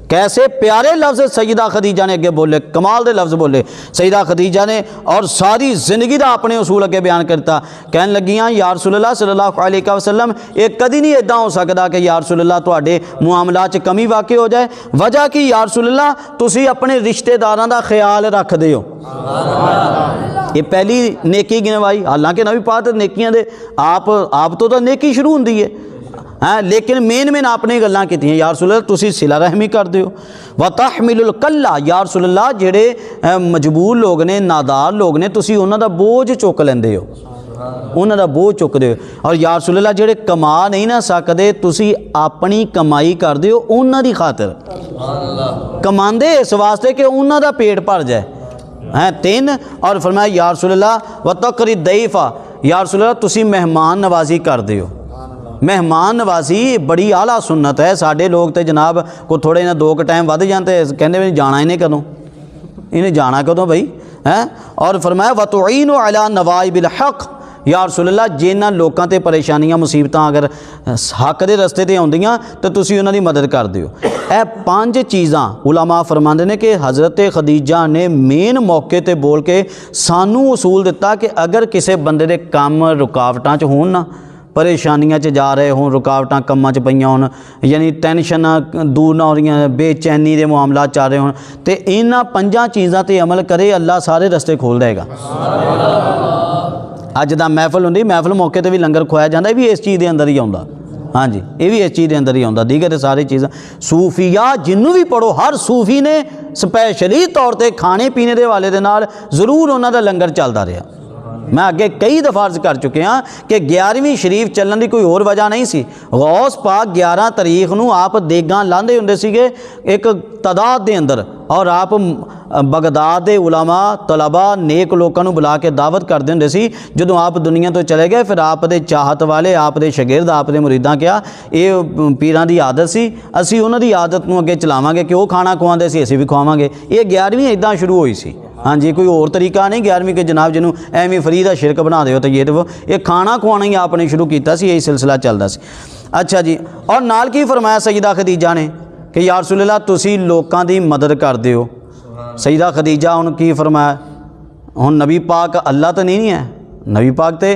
कैसे प्यारे लफ्ज़ सैयदा खदीजा ने अगे बोले, कमाल दे लफ्ज़ बोले सैयदा खदीजा ने, और सारी ज़िंदगी का अपने उसूल अगे बयान करता। कहन लगियां या रसूलल्लाह सल्लल्लाहु अलैहि वसल्लम, ये कदी नहीं इदां हो सकता कि या रसूलल्लाह तुहाडे मुआमलात च कमी वाक़ हो जाए। वजह कि या रसूलल्लाह तुसी अपने रिश्तेदारां दा ख्याल रखदे हो। ये पहली नेकी गिनवाई, हालांकि नबी पाक नेकियां दे आप तो नेकी शुरू होंदी है, हाँ लेकिन मेन आपने गल्लां कीतियां, या रसूलल्लाह तुसी सिला रहमी करदे हो, व तहमिलुल कल्ला, या रसूलल्लाह जेड़े मजबूर लोग ने, नादार लोग ने, तुसी उन्हां दा बोझ चुक लैंदे हो, उन्हां दा बोझ चुकदे हो। और या रसूलल्लाह जेड़े कमा नहीं ना सकदे, तुसी अपनी कमाई करदे हो उन्हां दी खातिर, कमांदे इस वास्ते कि उन्हां दा पेट भर जाए, हैं तीन। और फरमाया या रसूलल्लाह व तकरी दैफा, या रसूलल्लाह तुसी मेहमान नवाजी करदे हो। मेहमान नवाजी बड़ी आला सुन्नत है। साडे लोग तो जनाब को थोड़े ना दो टाइम वध जाते कहते भी जाना इन्हें कदों, इन्हें जाना कदों बई, हैं। और फरमाया वतुईनु अला नवाइबिल हक़, या रसूलल्लाह जिन्हां लोकां ते परेशानियां मुसीबतां अगर हक दे रस्ते ते आउंदियां तो तुसीं उन्हां दी मदद करदे हो। यह पांच चीज़ां उलमा फरमांदे ने कि हज़रत खदीजा ने मेन मौके ते बोल के सानू उसूल दिता कि अगर किसी बंदे दे काम रुकावटां च होण ना, परेशानियां च जा रहे हों, रुकावटां कम्मां च पईयां होण, यानी टेंशन दूर ना हो रही, बेचैनी के मामला चल रहे हों, तो इन्हां पंजां चीज़ां ते अमल करे, अल्लाह सारे रस्ते खोल देगा। अज दा महफिल हुंदी, महफिल मौके ते भी लंगर खुआया जाता, ये भी इस चीज़ के अंदर ही आउंदा। हाँ जी, ये भी इस चीज़ के अंदर ही आउंदा। दीगर सारी चीज़ां सूफिया जिन्हों भी पढ़ो, हर सूफी ने स्पैशली तौर पर खाने पीने के हवाले दे नाल जरूर उन्हां दा लंगर चलता रहा। मैं अगे कई दफ़ा अर्ज कर चुके हाँ कि 11वीं शरीफ चलने की कोई होर वजह नहीं सी। गौस पाक 11 तारीख नूं आप देगां लांदे हुंदे सीगे एक तादाद के अंदर, और आप बगदाद के उलमा तलबा नेक लोगों को बुला के दावत करते होंदे सी। जदों आप दुनिया तो चले गए, फिर आप दे चाहत वाले, आप दे शागिर्द, आप दे मुरीदां क्या ये पीरां दी आदत सी, असी उन्हां दी आदत नूं अगे चलावांगे कि वो खाना खुआंदे सी, असी भी खुआवांगे। ये 11वीं इदां शुरू हुई सी। हाँ जी, कोई और तरीका नहीं 11वीं के जनाब जिन्हों एवं फ्री का शिरक बना दो तो ये खाना खुआना ही आपने शुरू किया, यही सिलसिला चलता सी। अच्छा जी, और नाल की फरमाया सईदा खदीजा ने कि या रसूलल्लाह तुसी लोकां दी मदद करदे हो। सईदा खदीजा हुण की फरमाया, हुण नबी पाक अल्लाह तो नहीं है, नबी पाक तो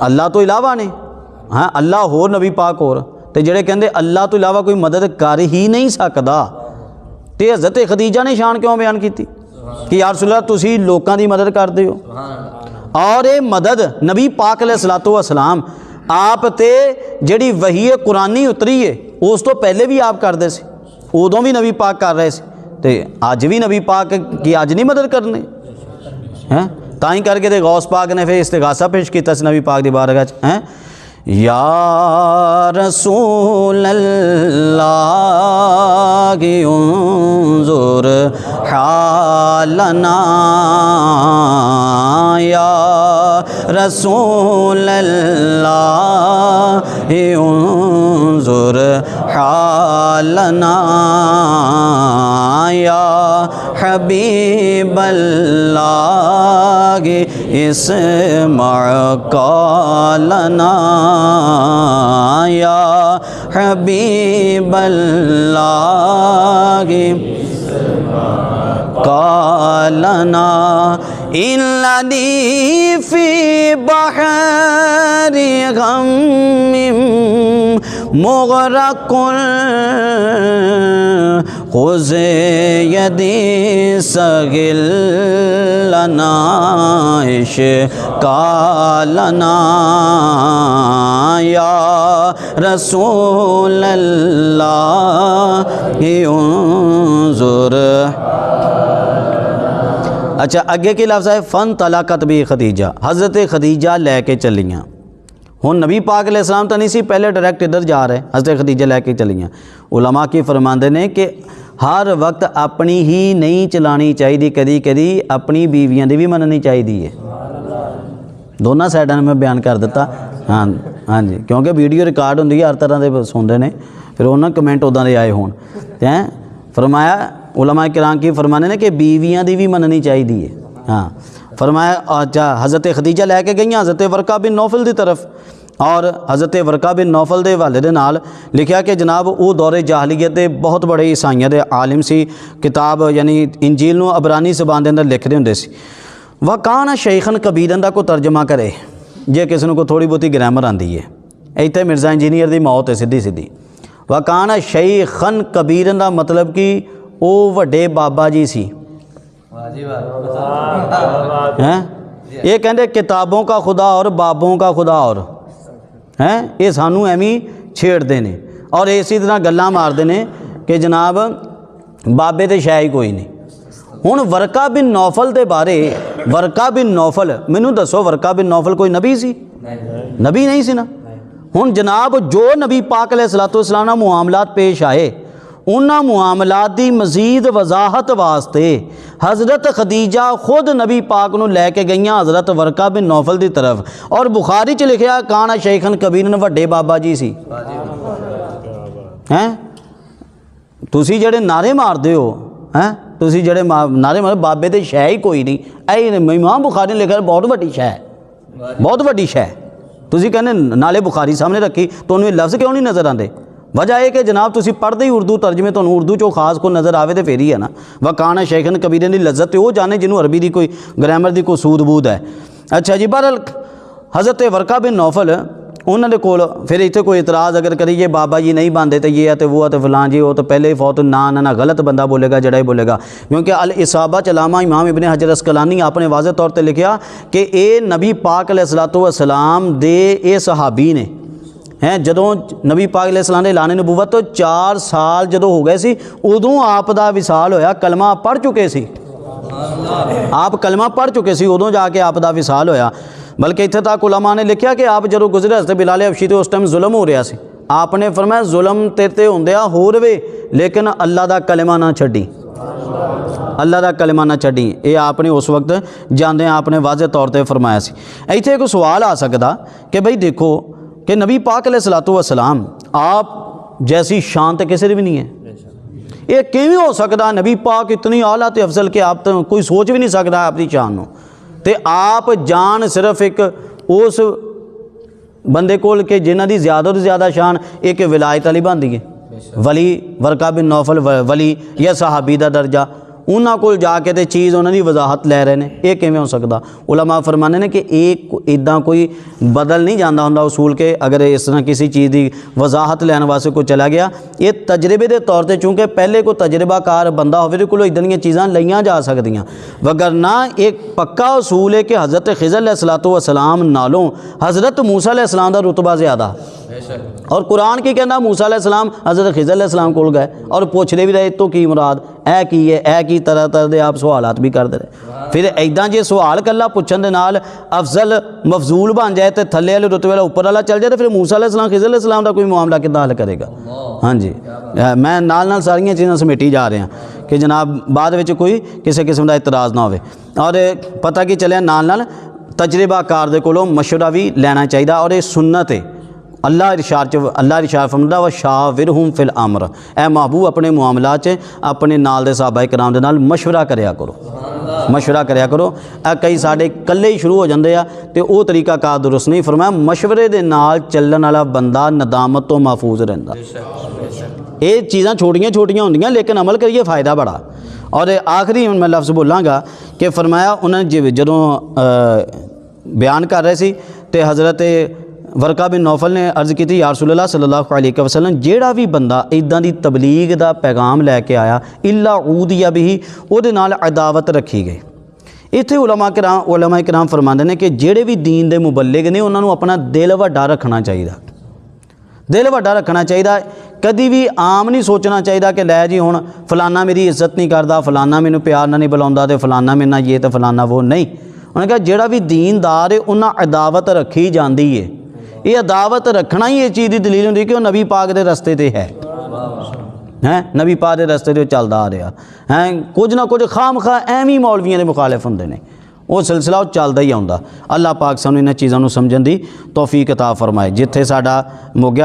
अल्लाह तो इलावा ने, हाँ अल्लाह होर नबी पाक होर, तो जेड़े कहंदे अल्लाह तो इलावा कोई मदद कर ही नहीं सकता, तो हज़रत खदीजा ने शान क्यों बयान की कि या रसूलल्लाह तुसी लोकां दी मदद करदे हो। और ये मदद नबी पाक अलैहिस्सलातु वस्सलाम आप ते जिहड़ी वही कुरानी उतरी है उस तो पहले भी आप करदे सी, उदों भी नबी पाक कर रहे सी, ते अज भी नबी पाक की अज नहीं मदद करनी हैं। तां ही करके ते गौस पाक ने फिर इस्तिगासा पेश किया नबी पाक दी बारगाह च, हैं या रसूल अल्लाह उन्जुर हालना, या रसूल अल्लाह उन्जुर हालना, या हबीब अल्लाह इस्मा क़ौलना, या हबीब अल्लाह क़ौलना, इन्ननी फ़ी बहरी गम्मिम मुग़रक़ुन ख़ुज़ यदी सगिल लना इश्क़ालना, या रसूल अल्लाह उन्जुर। अच्छा, अगे की लफ्ज़ है फ़न तलाक़त भी खदीजा, हज़रत खदीजा लैके चलियाँ। हुण नबी पाक अलैहिस्सलाम तो नहीं सी, पहले डायरैक्ट इधर जा रहे, हज़रत खदीजा लैके चलियाँ। उलमा की फरमाते ने कि हर वक्त अपनी ही नहीं चलानी चाहिए, कदी कदी अपनी बीवियां दी भी मननी चाहिए है। दोनों साइडों ने मैं बयान कर दिता। हाँ हाँ जी, क्योंकि वीडियो रिकॉर्ड होंदी है, हर तरह के सुनते हैं, फिर उन्होंने कमेंट उदा दे आए होण हैं। फरमाया उलमा किराम की फरमाने ने कि बीवियां दी भी मननी चाहिए है। हाँ, फरमाया अच्छा हज़रत खदीजा लैके गई हज़रत वरका बिन नौफल की तरफ, और हज़रत वरका बिन नौफल के हवाले दे नाल लिखा कि जनाब वो दौरे जाहलीयत के बहुत बड़े ईसाइयों के आलिम सी। किताब यानी इंजील नूं अबरानी ज़बान के अंदर लिखते होंदे सी। वकाना शेखन कबीरन का कोई तर्जमा करे जे किसी को थोड़ी बहुती ग्रैमर आती है। इत्थे मिर्ज़ा इंजीनियर की मौत है सीधी सीधी। वकाना शेखन कबीरन का मतलब कि वो वड्डे बाबा जी सी हैं। ये कहते किताबों का खुदा और बाबों का खुदा और हैं, ये सानू एवं छेड़ते हैं और इसी तरह गल्लां मारते हैं कि जनाब बाबे तो शायद ही कोई नहीं। हुण वरका बिन नौफल के बारे, वरका बिन नौफल मैनू दसो, वरका बिन नौफल कोई नबी सी? नबी नहीं सी ना। हुण जनाब जो नबी पाक अलैहिस्सलातु वस्सलाम नाल मुआमलात पेश आए, उन्हां मुआमलात की मज़ीद वजाहत वास्ते हज़रत खदीजा खुद नबी पाक नूं लैके गई हज़रत वरका बिन नौफल की तरफ, और बुखारी च लिखा काना शेखन कबीरन वड्डे बाबा जी सी हैं। तुसी जेड़े नारे मारते हो हैं, तुसी जेड़े नारे मार बाबे तो शै ही कोई नहीं, इमाम बुखारी ने लिखा बहुत वड्डी शै, बहुत वड्डी शै। तुसी कहने नाले बुखारी सामने रखी, तुहानूं ये लफ्ज़ क्यों नहीं नज़र आते? वजह है कि जनाब तुसी पढ़ते ही उर्दू तर्जमे, तो उर्दू चो खास को नज़र आवे तो फिर ही है ना। वकाना शेखन कबीरन की लज्जत तो वो जाने जिन्होंने अरबी की कोई ग्रामर की कोई सूद बूद है। अच्छा जी, बहरहाल हज़रत वरका बिन नौफल उन्होंने कोल फिर इतने कोई इतराज़ अगर करिए बाबा जी नहीं बांधे तो ये है तो वो है तो फलां जी, वो तो पहले ही फौत ना गलत बंदा बोलेगा जड़ा ही बोलेगा। क्योंकि अल इसाबा चलामा इमाम इब्ने हजर अस्कलानी आपने वाज़े तौर पर लिखा कि ये नबी पाक अलैहिस्सलातु वस्सलाम दे ये सहाबी ने हैं। जदों नबी पाक अलैहिस्सलाम ने ऐलान नबूवत तो 4 साल जदों हो गए सी, उदों आप दा विसाल होया। कलमा पढ़ चुके सी, आप कलमा पढ़ चुके सी, उदों जाके आप दा विसाल होया। बल्कि इत्थे तक उलमा ने लिखा कि आप जदों गुजरे हज़रत बिलाल हबशी तो उस टाइम जुल्म हो रहा सी, आपने फरमाया जुल्म तेरे होंदिया हो रहे लेकिन अल्लाह दा कलमा ना छड्डी, अल्लाह दा कलमा ना छड्डी। ये आपने उस वक्त जांदे आपने वाज़े तौर पर फरमाया सी। इत्थे एक सवाल आ सकदा कि भाई देखो कि नबी पाक अलैहिस्सलातु वस्सलाम आप जैसी शान तो किसी भी नहीं है। ये किवें हो सकता? नबी पाक इतनी आला ते अफजल के आप तो कोई सोच भी नहीं सकता अपनी शान नूं, ते आप जान सिर्फ एक उस बंदे कोल के जिन्हां दी ज़्यादा तो ज़्यादा शान एक विलायत वाली बनती है, वली वरका बिन नौफल वली या सहाबी दा दर्जा, उन्हां कोल जाके ते चीज़ उन्हां दी वजाहत लै रहे हैं। ये किवें हो सकता? उलमा फरमाने ने कि एक इदां कोई बदल नहीं जाता हुंदा उसूल के। अगर इस तरह किसी चीज़ की वजाहत लैन वास्ते कोई चला गया, ये तजर्बे के तौर पर चूँकि पहले कोई तजर्बाकार बंदा होवे कोल इदां दियां चीज़ां लईयां जा सकदियां, वगरना एक पक्का उसूल है कि हज़रत खिज़र अलैहिस्सलातु वस्सलाम नालों हज़रत मूसा अलैहिस्सलाम दा रुतबा ज़्यादा। और कुरान की कहना मूसा अलैहिस्सलाम हज़रत खिज़र अलैहिस्सलाम कोल गए और पूछते भी रहे तो की मुराद, ਇਹ ਕੀ है, ਇਹ ਕੀ, तरह तरह के आप सवालात भी करते रहे। फिर इदा जे सवाल कला पुछण दे नाल अफजल मफजूल बन जाए तो थले वाले रुतबे वाला उपर वाला चल जाए, तो फिर मूसा अलैहिस्सलाम खिज़र अलैहिस्सलाम का कोई मामला किद्दां हल करेगा। हाँ जी, मैं नाल सारियां चीज़ां समेटी जा रहा कि जनाब बाद में कोई किसी किस्म का इतराज़ ना हो। और पता की चलिया नाल तजर्बाकार दे कोलों मशवरा भी लेना चाहिए। और ये सुन्नत है, अल्लाह इरशाद फरमांदा व शाविरहुम फिल अमर, ए महबूब अपने मामलात च अपने नाल दे सहाबा कराम दे नाल मशवरा करया करो, मशवरा करया करो। कई साडे कल्ले ही शुरू हो जाते हैं तो वह तरीका कार दुरुस्त नहीं। फरमाया मशवरे दे नाल चलण वाला बंदा नदामत तो महफूज रहिंदा। ये चीज़ां छोटियां छोटियां होंदियां लेकिन अमल करिए फ़ायदा बड़ा। और आखिरी मैं लफ्ज़ बोलांगा कि फरमाया उन्होंने जदों बयान कर रहे सी तो हज़रत वरका बिन नौफल ने अर्ज़ की या रसूलल्लाह सल्लल्लाहु अलैहि वसल्लम जेड़ा भी बंदा इदां दी तबलीग दा पैगाम लैके आया इल्ला ऊदिया बिही, उहदे नाल अदावत रखी गई। इत्थे उलमा कराम फरमांदे ने कि जेड़े भी दीन दे मुबल्लिग ने उन्होंने अपना दिल वड्डा रखना चाहिए, दिल वड्डा रखना चाहिए। कभी भी आम नहीं सोचना चाहिए कि लै जी हुण फलाना मेरी इज्जत नहीं करता, फलाना मैनू प्यार नाल नहीं बुलाउंदा ते फलाना मेरे नाल ये तो फलाना वो नहीं। उन्होंने कहा जेड़ा भी दीनदार है उन्हां अदावत रखी जाती है। ये अदावत रखना ही इस चीज़ की दलील होंदी कि वह नबी पाक के रस्ते ते है, नबी पाक के रस्ते ते चलदा आ रहा है। कुछ ना कुछ खाम खा एवं मौलवियों के मुखालिफ होंदे ने, वो सिलसिला चलदा ही आउंदा। अल्लाह पाक सानूं इन्हां चीज़ों को समझण दी तौफीक अता फरमाए। जिथे साडा मुग्या